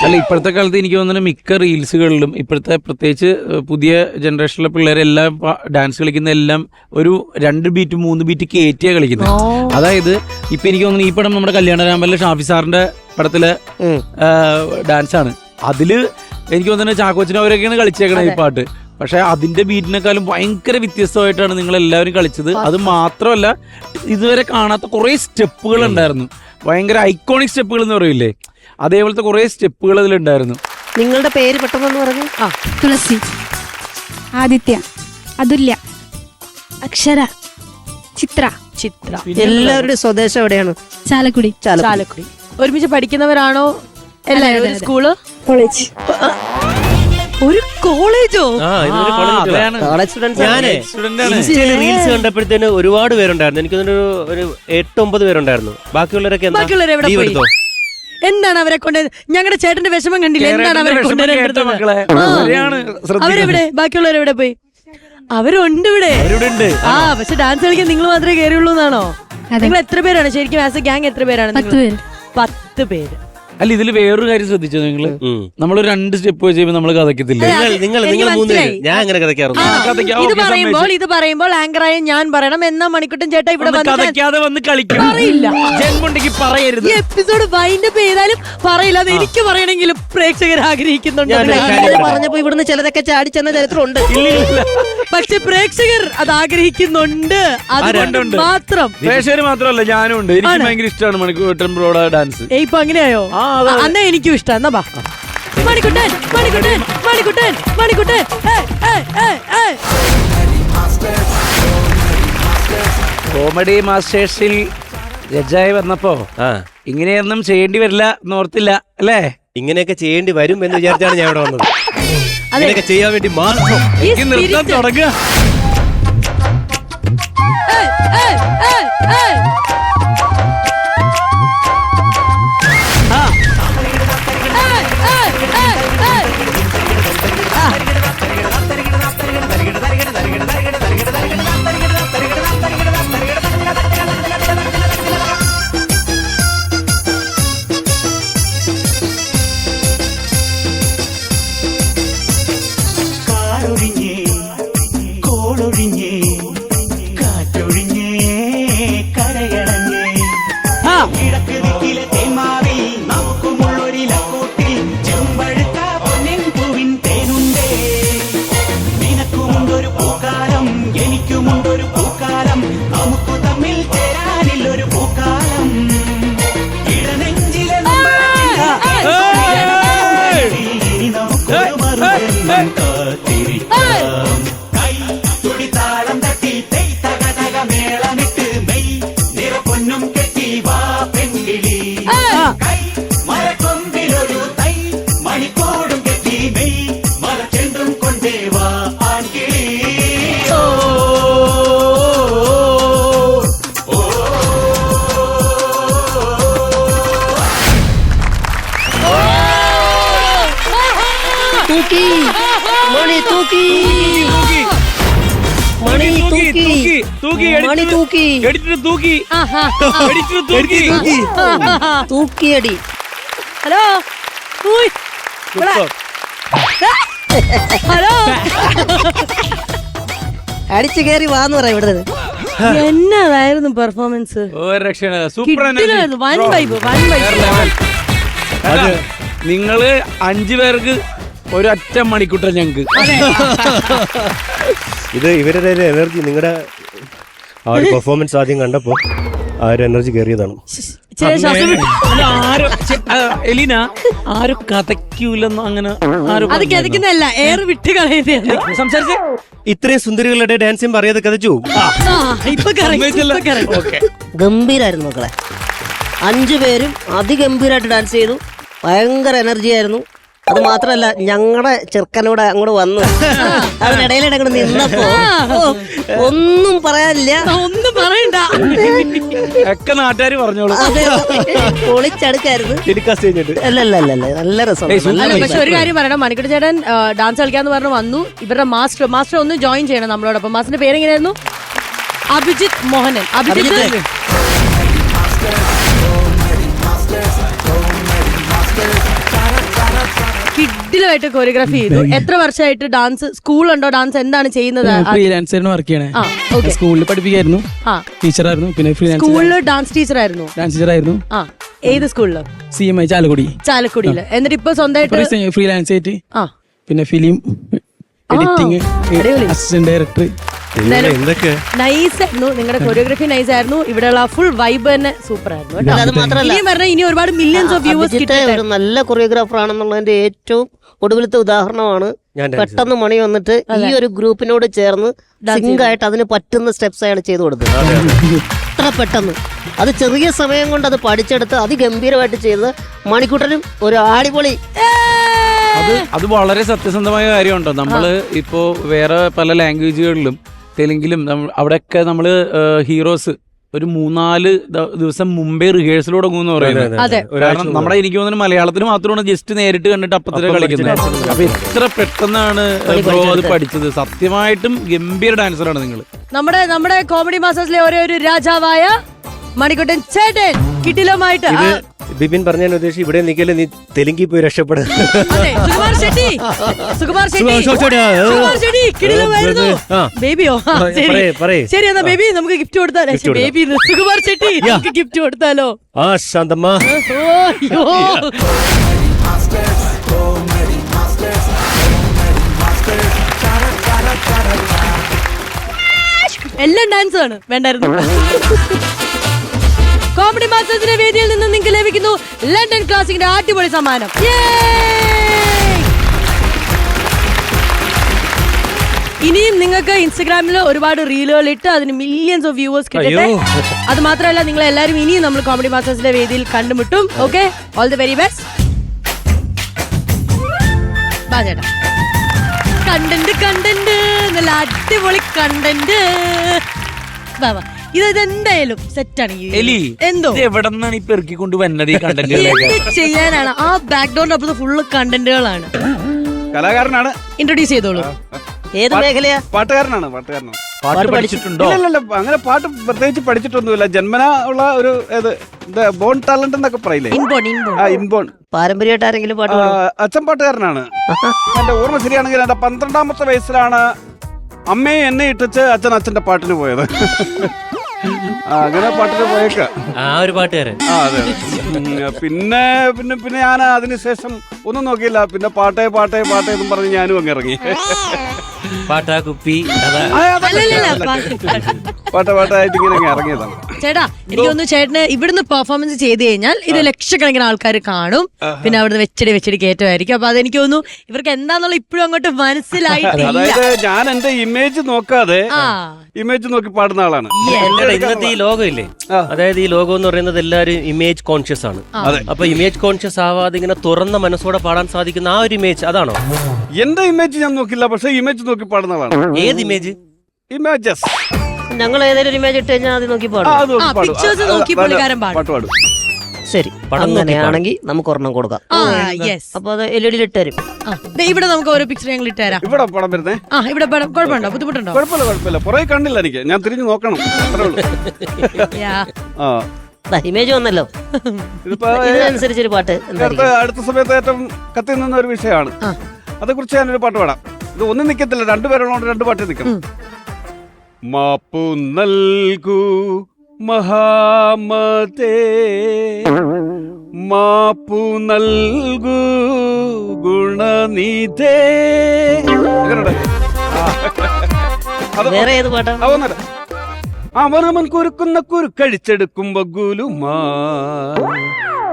അല്ല ഇപ്പോഴത്തെ കാലത്ത് എനിക്ക് തോന്നുന്നു മിക്ക റീൽസുകളിലും ഇപ്പോഴത്തെ പ്രത്യേകിച്ച് പുതിയ ജനറേഷനിലെ പിള്ളേരെല്ലാം ഡാൻസ് കളിക്കുന്ന എല്ലാം ഒരു 2 ബീറ്റ് 3 ബീറ്റ് കയറ്റിയാ കളിക്കുന്നത്. അതായത് ഇപ്പൊ എനിക്ക് തോന്നുന്നു ഈ പടം നമ്മുടെ കല്യാണരാമനിലെ ഷാഫി സാറിന്റെ പടത്തിലെ ഡാൻസ് ആണ്. അതില് എനിക്ക് തോന്നുന്നു ചാക്കോച്ചൻ അവരൊക്കെയാണ് കളിച്ചേക്കണത് ഈ പാട്ട്. പക്ഷെ അതിന്റെ ബീറ്റിനെക്കാളും ഭയങ്കര വ്യത്യസ്തമായിട്ടാണ് നിങ്ങൾ എല്ലാവരും കളിച്ചത്. അത് മാത്രമല്ല ഇതുവരെ കാണാത്ത കുറെ സ്റ്റെപ്പുകൾ ഉണ്ടായിരുന്നു. ഭയങ്കര ഐക്കോണിക് സ്റ്റെപ്പുകൾ എന്ന് പറയില്ലേ, അതേപോലത്തെ കുറെ സ്റ്റെപ്പുകൾ അതിലുണ്ടായിരുന്നു. നിങ്ങളുടെ പേര് പെട്ടെന്ന് പറഞ്ഞു. തുളസി, ആദിത്യ, അതുല്യ, അക്ഷര, ചിത്ര. എല്ലാവരുടെയും സ്വദേശം എവിടെയാണ്? ചാലക്കുടി. ചാലക്കുടി. ഒരുമിച്ച് പഠിക്കുന്നവരാണോ എല്ലാവരും? ഒരു സ്കൂള്, കോളേജ്. ഒരു കോളേജോ? College students. ഞാനേ ഇൻസ്റ്റയില് റീൽസ് കണ്ടപ്പോഴത്തേന് ഒരുപാട് പേരുണ്ടായിരുന്നു. എനിക്ക് ഒരു 8-9 പേരുണ്ടായിരുന്നു. ബാക്കിയുള്ളവരൊക്കെ എന്താണ് അവരെ കൊണ്ട്? ഞങ്ങളുടെ ചേട്ടന്റെ വിഷമം കണ്ടില്ല. എന്താണ് അവരെ അവരെവിടെ? ബാക്കിയുള്ളവരെവിടെ പോയി? അവരുണ്ട് ഇവിടെ. പക്ഷെ ഡാൻസ് കളിക്കാൻ നിങ്ങൾ മാത്രമേ കയറിയുള്ളൂ എന്നാണോ? നിങ്ങൾ എത്ര പേരാണ് ശരിക്കും ആസ് എ ഗ്യാങ്? എത്ര പേരാണ്? 10 പേര്. അല്ല ഇതിൽ വേറൊരു കാര്യം ശ്രദ്ധിച്ചോ നിങ്ങള്? നമ്മളൊരു 2 സ്റ്റെപ്പ് വെച്ച് നമ്മൾ കഥക്കത്തില്ല. ഞാൻ അങ്ങനെ ഇത് പറയുമ്പോൾ ആങ്കറായ ഞാൻ പറയണം. എന്നാ മണിക്കുട്ടൻ ചേട്ടാ ഇവിടെ കഥയ്ക്കാതെ വന്ന് കളിക്കും. ജന്മുണ്ടെങ്കിൽ പറയരുത്. ഈ എപ്പിസോഡ് വൈൻഡപ്പ് ചെയ്താലും പറയില്ല. അത് എനിക്ക് പറയണമെങ്കിലും പ്രേക്ഷകർ ആഗ്രഹിക്കുന്നുണ്ട്. പറഞ്ഞപ്പോ ഇവിടുന്ന് ചിലരൊക്കെ ചാടിച്ചെന്ന ചരിത്രമുണ്ട്. പക്ഷെ പ്രേക്ഷകർ അത് ആഗ്രഹിക്കുന്നുണ്ട്. അതുകൊണ്ട് മാത്രം. പ്രേക്ഷകർ മാത്രമല്ല ഞാനും ഉണ്ട്. എനിക്ക് ഭയങ്കര ഇഷ്ടമാണ് മണിക്കൂട്ടൻ ബ്രോയുടെ ഡാൻസ്. ഇപ്പൊ അങ്ങനെയായോ? അന്നാ എനിക്കും ഇഷ്ടം. എന്നാ ബാ മണിക്കുട്ടൻ മണിക്കുട്ടൻ മണിക്കുട്ടൻ മണിക്കുട്ടൻ. കോമഡി മാസ്റ്റേഴ്സിൽ ജഡ്ജായി വന്നപ്പോ ഇങ്ങനെയൊന്നും ചെയ്യേണ്ടി വരില്ല എന്നോർത്തില്ല അല്ലേ? ഇങ്ങനെയൊക്കെ ചെയ്യേണ്ടി വരും എന്ന് വിചാരിച്ചാണ് ഞാൻ ഇവിടെ വന്നത്. അങ്ങനെയൊക്കെ ചെയ്യാൻ വേണ്ടി മാത്രം നിർത്താൻ തുടങ്ങുക. തൂക്കിയടി. ഹലോ ഹലോ അടിച്ചു കയറി വാന്ന് പറയാം ഇവിടെ. എന്നതായിരുന്നു പെർഫോമൻസ്? നിങ്ങള് 5 പേർക്ക് ഒരൊറ്റ മണിക്കൂട്ടം ഞങ്ങക്ക്. ഇത് ഇവരുടെ എനർജി നിങ്ങളുടെ ആ ഒരു പെർഫോമൻസ് ആദ്യം കണ്ടപ്പോൾ ആ ഒരു എനർജി കയറിയതാണ്. ഇച്ചിരി ശ്വാസം വിട്ട്. അല്ല, എലീന ആരും കഥയ്ക്കൂലെന്ന് അങ്ങനെ ആരും അത് കിതക്കുന്നല്ല, എയർ വിട്ട് കളയുന്നതാണ്. സംസാരിച്ചേ. ഇത്രയും സുന്ദരികളുടെ ഡാൻസും പറയാതെ കഥച്ചു. ഇപ്പൊ correct. ഗംഭീരായിരുന്നു മക്കളെ. 5 പേരും അതിഗംഭീരമായിട്ട് ഡാൻസ് ചെയ്തു. ഭയങ്കര എനർജി ആയിരുന്നു. അത് മാത്രല്ല ഞങ്ങളുടെ ചെറുക്കനോട് അങ്ങോട്ട് വന്നു അതിനിടയിലിടെ അങ്ങോട്ട് നിന്നപ്പോ ഒന്നും പറയാനില്ല. ഒന്നും പറയണ്ട. ഒക്കെ നാട്ടുകാർ പറഞ്ഞോളൂ. പൊളിച്ചടുക്കായിരുന്നു. ടെലികാസ്റ്റ് കഴിഞ്ഞിട്ട് അല്ല നല്ല രസം. അല്ല, പക്ഷെ ഒരു കാര്യം പറയണം, മണിക്കുട്ടി ചേട്ടൻ ഡാൻസ് കളിക്കാന്ന് പറഞ്ഞു വന്നു. ഇവരുടെ മാസ്റ്റർ ഒന്ന് ജോയിൻ ചെയ്യണം നമ്മളോടൊപ്പം. മാസ്റ്ററിന്റെ പേരെങ്ങനെയായിരുന്നു? അഭിജിത്ത് മോഹനൻ. അഭിജിത്ത് കിഡിലുമായിട്ട് കൊറിയോഗ്രാഫി ചെയ്തു. എത്ര വർഷമായിട്ട് ഡാൻസ് സ്കൂളുണ്ടോ? ഡാൻസ് എന്താണ് ചെയ്യുന്നത്? ഫ്രീലാൻസറിന് വർക്ക് ചെയ്യണേ. സ്കൂളിൽ പഠിപ്പിക്കായിരുന്നു, ടീച്ചറായിരുന്നു. പിന്നെ സ്കൂളില് ഡാൻസ് ടീച്ചർ ആയിരുന്നു. ഡാൻസ് ടീച്ചറായിരുന്നു. ഏത് സ്കൂളില്? CMI ചാലക്കുടിയില്. എന്നിട്ട് ഇപ്പൊ സ്വന്തമായിട്ട് ഫ്രീലാൻസ് ആയിട്ട് പിന്നെ film editing, assistant director. Nice ആയിരുന്നു. നിങ്ങളുടെ കൊറിയോഗ്രാഫി നൈസ് ആയിരുന്നു. ഇവിടെയുള്ള ഫുൾ വൈബ് തന്നെ സൂപ്പർ ആയിരുന്നു. അത് മാത്രമല്ല ഇനി ഒരുപാട് മില്യൺസ് ഓഫ് വ്യൂവേഴ്സ് ഒരു നല്ല കൊറിയോഗ്രാഫർ ആണെന്നുള്ളതിന്റെ ഏറ്റവും ഒടുവിലത്തെ ഉദാഹരണമാണ് പെട്ടെന്ന് മണി വന്നിട്ട് ഈ ഒരു ഗ്രൂപ്പിനോട് ചേർന്ന് സിംഗായിട്ട് അതിന് പറ്റുന്ന സ്റ്റെപ്സ് അയാൾ ചെയ്തു കൊടുത്തത്. അത്ര പെട്ടെന്ന് അത് ചെറിയ സമയം കൊണ്ട് അത് പഠിച്ചെടുത്ത് അതിഗംഭീരമായിട്ട് ചെയ്ത് മണിക്കൂട്ടനും ഒരു അടിപൊളി. അത് വളരെ സത്യസന്ധമായ കാര്യമുണ്ടോ? നമ്മള് ഇപ്പോ വേറെ പല ലാംഗ്വേജുകളിലും തെലുങ്കിലും അവിടെയൊക്കെ നമ്മള് ഹീറോസ് ഒരു 3-4 ദിവസം മുമ്പേ റിഹേഴ്സൽ തുടങ്ങുമെന്ന് പറയുന്നത്. കാരണം നമ്മുടെ എനിക്ക് തോന്നുന്നു മലയാളത്തിൽ മാത്രമാണ് ജസ്റ്റ് നേരിട്ട് കണ്ടിട്ട് അപ്പത്തിനെ കളിക്കുന്നത്. അപ്പൊ എത്ര പെട്ടെന്നാണ് ബ്രോ അത് പഠിച്ചത്. സത്യമായിട്ടും ഗംഭീര ഡാൻസറാണ് നിങ്ങൾ. നമ്മുടെ കോമഡി മാസ്റ്റേഴ്സിലെ ഒരു രാജാവായ മണിക്കുട്ടൻ ചേട്ടൻ കിടിലമായിട്ട്. ബിപിൻ പറഞ്ഞ ഉദ്ദേശിച്ച് ഇവിടെ നിൽക്കല്ലേ, നീ തെലുങ്കിൽ പോയി രക്ഷപ്പെടും. സുകുമാർ ഷെട്ടി കിടിലമായിരുന്നു. ബേബിയോ? ശരി എന്നാ ബേബി നമുക്ക് ഗിഫ്റ്റ് കൊടുത്താലോ? ബേബി സുകുമാർ ഷെട്ടി നമുക്ക് ഗിഫ്റ്റ് കൊടുത്താലോ? ആ ശാന്തമ്മ. എല്ലാം ഡാൻസ് ആണ്. വേണ്ടായിരുന്നു. കോമഡി മാസ്റ്റേഴ്സിന്റെ വേദിയിൽ നിന്ന് നിങ്ങൾക്ക് ലഭിക്കുന്നു ലണ്ടൻ ക്ലാസിക്കിന്റെ അടിപൊളി സമ്മാനം. ഇനിയും നിങ്ങൾക്ക് ഇൻസ്റ്റഗ്രാമിൽ ഒരുപാട് റീലുകൾ ഇട്ട് അതിന് മില്യൺസ് ഓഫ് വ്യൂവേഴ്സ് കിട്ടട്ടെ. അത് മാത്രമല്ല നിങ്ങൾ എല്ലാവരും ഇനിയും നമ്മൾ കോമഡി മാസ്റ്റേഴ്സിന്റെ വേദിയിൽ കണ്ടുമുട്ടും. Okay, all the very best. ചേട്ടാ കണ്ടന്റ് നല്ല അടിപൊളി കണ്ടന്റ്. ഇതെന്തായാലും സെറ്റാണ്. എന്തോ എവിടെന്നാണ് ഈ പെറുക്കിക്കൊണ്ട് വന്നത് ഈ കണ്ടന്റ് ചെയ്യാനാണ്? ആ ബാക്ക്ഗ്രൗണ്ട് അപ്പുറത്ത് ഫുള്ള് കണ്ടന്റുകളാണ്. കലാകാരനാണ്. ഇൻട്രൊഡ്യൂസ് ചെയ്തോളൂ. ഏത് മേഖലയാ? പാട്ടുകാരനാണ്. പാട്ട് പഠിച്ചിട്ടുണ്ടോ? ഇല്ലല്ല, അങ്ങനെ പാട്ട് പ്രത്യേകിച്ച് പഠിച്ചിട്ടൊന്നുമില്ല. ജന്മനാ ഉള്ള ഒരു ബോൺ ടാലന്റ് എന്നൊക്കെ പറയില്ലേ? ഇൻബോൺ. പാരമ്പര്യമായിട്ട് ആരെങ്കിലും പാട്ട് അച്ഛൻ പാട്ടുകാരനാണ്. എന്റെ ഓർമ്മ ശരിയാണെങ്കിൽ എന്റെ 12ാമത്തെ വയസ്സിലാണ് അമ്മയെ എന്നെ ഇട്ടിച്ച് അച്ഛന്റെ പാട്ടിന് പോയത്. അങ്ങനെ പാട്ടിന് പോയേക്ക ആ ഒരു പാട്ടുകാരൻ. അതെ. പിന്നെ പിന്നെ പിന്നെ ഞാൻ അതിനുശേഷം ഒന്നും നോക്കിയില്ല. പിന്നെ പാട്ടേ എന്നും പറഞ്ഞ് ഞാനും അങ്ങ് ഇറങ്ങി. പാട്ടാ കുപ്പി പാട്ടായിട്ട് ഇങ്ങനെ അങ്ങ് ഇറങ്ങിയതാണ്. ചേട്ടാ എനിക്ക് തോന്നുന്നു ചേട്ടന് ഇവിടുന്ന് പെർഫോമൻസ് ചെയ്ത് കഴിഞ്ഞാൽ ഇത് ലക്ഷക്കണക്കിന് ആൾക്കാർ കാണും. പിന്നെ അവിടുന്ന് വെച്ചടി കയറ്റമായിരിക്കും. അപ്പൊ അതെനിക്ക് തോന്നുന്നു ഇവർക്ക് എന്താന്നുള്ള ഇപ്പോഴും അങ്ങോട്ട് മനസ്സിലായിട്ടില്ല. അതായത് ഞാൻ എന്റെ ഇമേജ് നോക്കാതെ ഇമേജ് നോക്കി പാടുന്ന ആളാണ്. ഇന്നത്തെ ഈ ലോകം ഇല്ലേ, അതായത് ഈ ലോകം എന്ന് പറയുന്നത് എല്ലാവരും ഇമേജ് കോൺഷ്യസ് ആണ്. അപ്പൊ ഇമേജ് കോൺഷ്യസ് ആവാതെ ഇങ്ങനെ തുറന്ന മനസ്സോടെ പാടാൻ സാധിക്കുന്ന ആ ഒരു ഇമേജ് അതാണോ? എന്റെ ഇമേജ് ഞാൻ നോക്കില്ല, പക്ഷെ ഇമേജ് നോക്കി പാടുന്ന ആളാണ്. ഏത് ഇമേജ്? ഇമേജസ്. ഞങ്ങൾ ഏതെങ്കിലും ഇമേജ് ഇട്ട് കഴിഞ്ഞാൽ അത് നോക്കി പാടും. പാട്ട് പാടും. ശരി, അങ്ങനെയാണെങ്കിൽ നമുക്ക് ഒരെണ്ണം കൊടുക്കാം. അപ്പൊ അത് LED ഇട്ട് തരും. ഇവിടെ നമുക്ക് ഓരോ പിക്ചർ ഞങ്ങൾ ഇട്ട് തരാം. ഇവിടെ പടം വരുന്നേ? ഇവിടെ കുഴപ്പമുണ്ടോ? ബുദ്ധിമുട്ടുണ്ടോ? കുഴപ്പമില്ല. പുറകെ കണ്ടില്ല എനിക്ക്. ഞാൻ തിരിഞ്ഞു നോക്കണം. അത്രേ ഉള്ളൂ. ഇമേജ് വന്നല്ലോ. ഇതിനനുസരിച്ചൊരു പാട്ട് അടുത്ത സമയത്ത് ഏറ്റവും കത്തി നിന്ന ഒരു വിഷയമാണ്. അതേക്കുറിച്ച് ഞാനൊരു പാട്ട് പാടാം. ഇത് ഒന്നും നിൽക്കത്തില്ല, 2 പേരുള്ളതുകൊണ്ട് 2 പാട്ട് നിൽക്കണം. മാപ്പു നൽകൂ മഹാമതേ, മാപ്പു നൽകൂ ഗുണനിധേ. വേറെ ഏത് പാട്ടാ? അവനവൻ കുറുക്കുന്ന കുറുക്കഴിച്ചെടുക്കുമ്പോ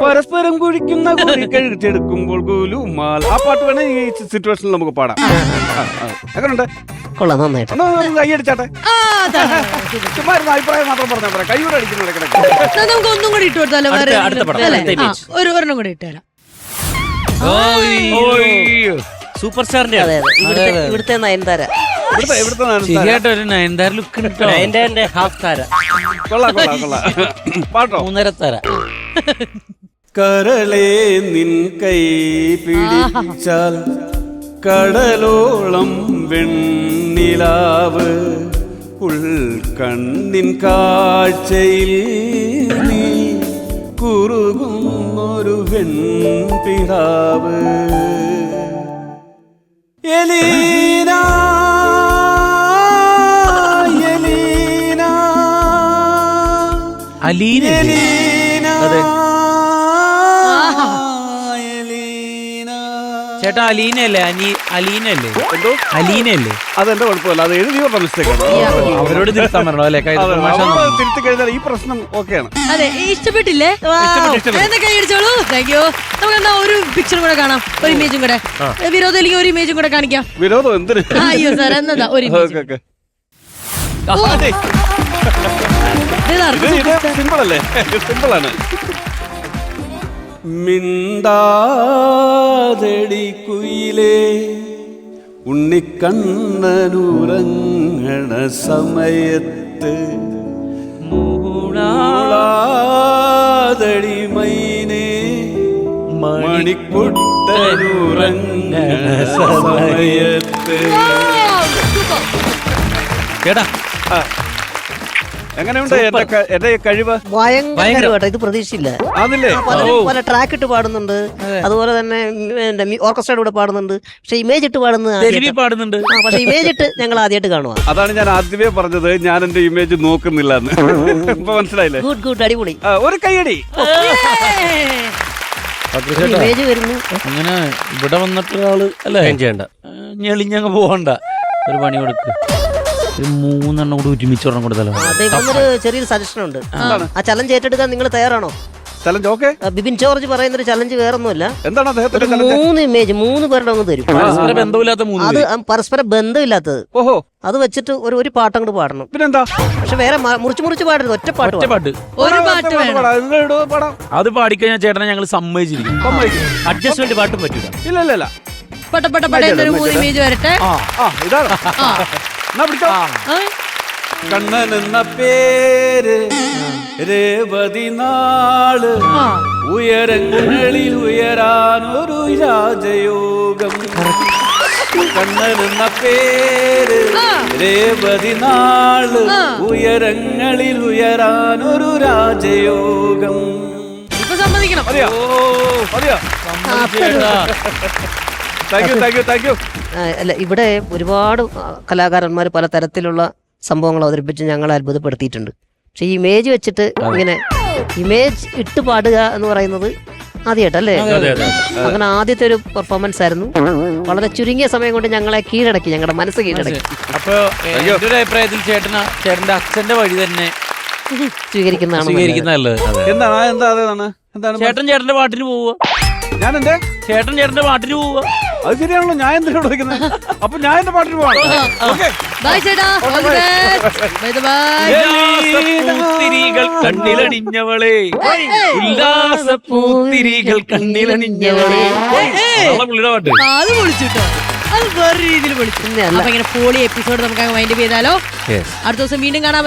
പരസ്പരം കുഴിക്കുന്ന കുഴി കഴിച്ചെടുക്കുമ്പോൾ ഗുലുമാൽ. ആ പാട്ട് വേണേ ഈ സിറ്റുവേഷനിൽ നമുക്ക് പാടാം. എങ്ങനെയുണ്ട്? കൊള്ളാം, നന്നായിട്ട്. കൈയടിച്ചാട്ടെ. ചുമ്മാ ഇരുന്ന് അഭിപ്രായം മാത്രം പറഞ്ഞാൽ പറയാം. കൈയോടെ അടിക്കുന്നു ഇടയ്ക്കിടയ്ക്ക്. നമുക്ക് ഒന്നും കൂടി ഇട്ട് കൊടുത്താലോ? ഒരെണ്ണം കൂടി ഇട്ടുതരാം. സൂപ്പർ സ്റ്റാറിന്റെ അതെ അതെ, ഇവിടുത്തെ നയൻതാര. ശരിയായിട്ട് ഒരു നയൻതാര ലുക്ക് കിട്ടോ. നയൻതാരന്റെ ഹാഫ് താര. കൊള്ളാം കൊള്ളാം കൊള്ളാം. പാട്ടോ? 3.5 താര. കരളേ നിൻ കൈ പിടിച്ചാൽ കടലോളം വെണ്ണിലാവ് ഉൾക്കണ്ണിൻ കാഴ്ചയിൽ നീ കുറുകുന്നൊരു വെൺപിടാവ്. എലീന എലീന അലീന. അതെ ചേട്ടാ, അലീനല്ലേ? അലീനല്ലേ? എന്തോ അലീനല്ലേ? അതെന്റെ കുഴപ്പമില്ല, അത് എഴുതി പറഞ്ഞ മിസ്റ്റേക്കാണ്. അവരോട് തിരുത്താൻ പറഞ്ഞോ അല്ലേ? തിരുത്തി കഴിഞ്ഞാൽ ഈ പ്രശ്നം ഓക്കെയാണ്. അതെ, ഇഷ്ടപ്പെട്ടില്ലേ? എന്നാ കൈയടിച്ചോളൂ. Thank you. നമുക്ക് എന്നാ ഒരു പിക്ചറും കൂടെ കാണാം, ഒരു ഇമേജും കൂടെ. വിരോധം ഇല്ലെങ്കിൽ ഒരു ഇമേജും കൂടെ കാണിക്കാം. വിരോധം എന്തിന്? അയ്യോ സാർ, എന്നതാ ഒരു സിമ്പിൾ അല്ലേ? സിമ്പിളാണ്. മിണ്ടാതെടി കുയിലേ ഉണ്ണിക്കണ്ണനുറങ്ങണ സമയത്ത് മൂളാതെടി മൈനേ മണിക്കുട്ടനുറങ്ങണ സമയത്ത്. ചേട്ടാ, എങ്ങനെയുണ്ട് എന്റെ കഴിവ്? ഭയങ്കര കേട്ടോ, ഇത് പ്രതീക്ഷയില്ല. അതില്ലേ? പല ട്രാക്ക് ഇട്ട് പാടുന്നുണ്ട്, അതുപോലെ തന്നെ ഓർക്കസ്ട്രയുടെ കൂടെ പാടുന്നുണ്ട്. പക്ഷെ ഇമേജ് ഇട്ട് പാടുന്നുണ്ട്. പക്ഷെ ഇമേജ് ഇട്ട് ഞങ്ങൾ ആദ്യമായിട്ട് കാണുക. അതാണ് ഞാൻ ആദ്യമേ പറഞ്ഞത്, ഞാൻ എന്റെ ഇമേജ് നോക്കുന്നില്ല എന്ന്. ഇപ്പൊ മനസ്സിലായില്ലേ? ഗുഡ് ഗുഡ്, അടിപൊളി. ഒരു കൈയടി. ഇമേജ് വരുന്നു. അങ്ങനെ ഇവിടെ വന്നിട്ട് ഒരാള് അല്ലേ ചെയ്യണ്ട, ഞെളിഞ്ഞങ്ങ് പോകണ്ട. ഒരു പണി കൊടുക്ക്, 3 എണ്ണം കൂടി ഒരുമിച്ച് ഒരെണ്ണം കൊടുത്താലോ? അതേപോലെ ചെറിയൊരു സജഷൻ ഉണ്ട്. ആ ചലഞ്ച് ഏറ്റെടുക്കാൻ നിങ്ങൾ തയ്യാറാണോ? Challenge okay. ബിബിൻ ജോർജ് പറയുന്ന ഒരു ചലഞ്ച് വേറൊന്നുമല്ല. എന്താണ് അദ്ദേഹത്തിന്റെ 3 ഇമേജ് 3 പേരുടെ അങ്ങ് തരും. പരസ്പര ബന്ധമില്ലാത്ത 3. അത് പരസ്പര ബന്ധമില്ലാത്തത്. ഓഹോ. അത് വെച്ചിട്ട് ഒരു പാട്ട് അങ്ങോട്ട് പാടണം. പിന്നെന്താ? പക്ഷെ വേറെ മുറിച്ച് പാടരുത്, ഒറ്റ പാട്ട്. ഒരു പാട്ട് വേണം. അത് പാടിക്കഴിഞ്ഞാൽ ചേട്ടനെ ഞങ്ങൾ സമ്മതിച്ചിരിക്കും. അഡ്ജസ്റ്റ്മെന്റ് പാട്ടും പറ്റൂല. ഇല്ല. പട്ട 3 ഇമേജ് വരട്ടെ. ഇതാണ്. കണ്ണൻ എന്ന പേര് രേവതി നാള് ഉയരങ്ങളിൽ ഉയരാനൊരു രാജയോഗം. കണ്ണൻ എന്ന പേര് രേവതി നാള് ഉയരങ്ങളിൽ ഉയരാനൊരു രാജയോഗം. ഇപ്പൊ സമ്മതിക്കണം. മതിയോ? Thank you. അല്ല, ഇവിടെ ഒരുപാട് കലാകാരന്മാർ പല തരത്തിലുള്ള സംഭവങ്ങൾ അവതരിപ്പിച്ച് ഞങ്ങളെ അത്ഭുതപ്പെടുത്തിയിട്ടുണ്ട്. പക്ഷെ ഈ ഇമേജ് വെച്ചിട്ട് ഇങ്ങനെ ഇമേജ് ഇട്ട് പാടുക എന്ന് പറയുന്നത് ആദ്യമായിട്ടല്ലേ? അങ്ങനെ ആദ്യത്തെ ഒരു പെർഫോമൻസ് ആയിരുന്നു. വളരെ ചുരുങ്ങിയ സമയം കൊണ്ട് ഞങ്ങളെ കീഴടക്കി, ഞങ്ങളുടെ മനസ്സ് കീഴടക്കി. അപ്പൊ എന്റെ ഒരു അഭിപ്രായത്തിൽ ചേട്ടന്റെ അച്ഛന്റെ വഴി തന്നെ സ്വീകരിക്കുന്നതാണ്. എന്താണ് ചേട്ടന്റെ പാട്ടിന് പോവുക. ഞാൻ എന്റെ ചേട്ടന്റെ പാട്ടിന് പോവുക. അത് ശരിയാണല്ലോ, ഞാൻ എന്തിനാ വിളിക്കുന്നത്? അപ്പൊ ഞാൻ എന്റെ പാട്ടിന് പോവാണ്. പൂത്തിരികൾ കണ്ണിലണിഞ്ഞവളെ, ഉല്ലാസപ്പൂത്തിരികൾ കണ്ണിലണിഞ്ഞവളെ. പുള്ളിയുടെ പാട്ട് അത് പൊളിച്ചിട്ടോ, അത് വേറെ രീതിയിൽ പൊളിച്ചു. അപ്പൊ ഇങ്ങനെ പോളി എപ്പിസോഡ് നമുക്ക് വൈൻഡ് അപ്പ് ചെയ്താലോ? അടുത്ത ദിവസം വീണ്ടും കാണാൻ.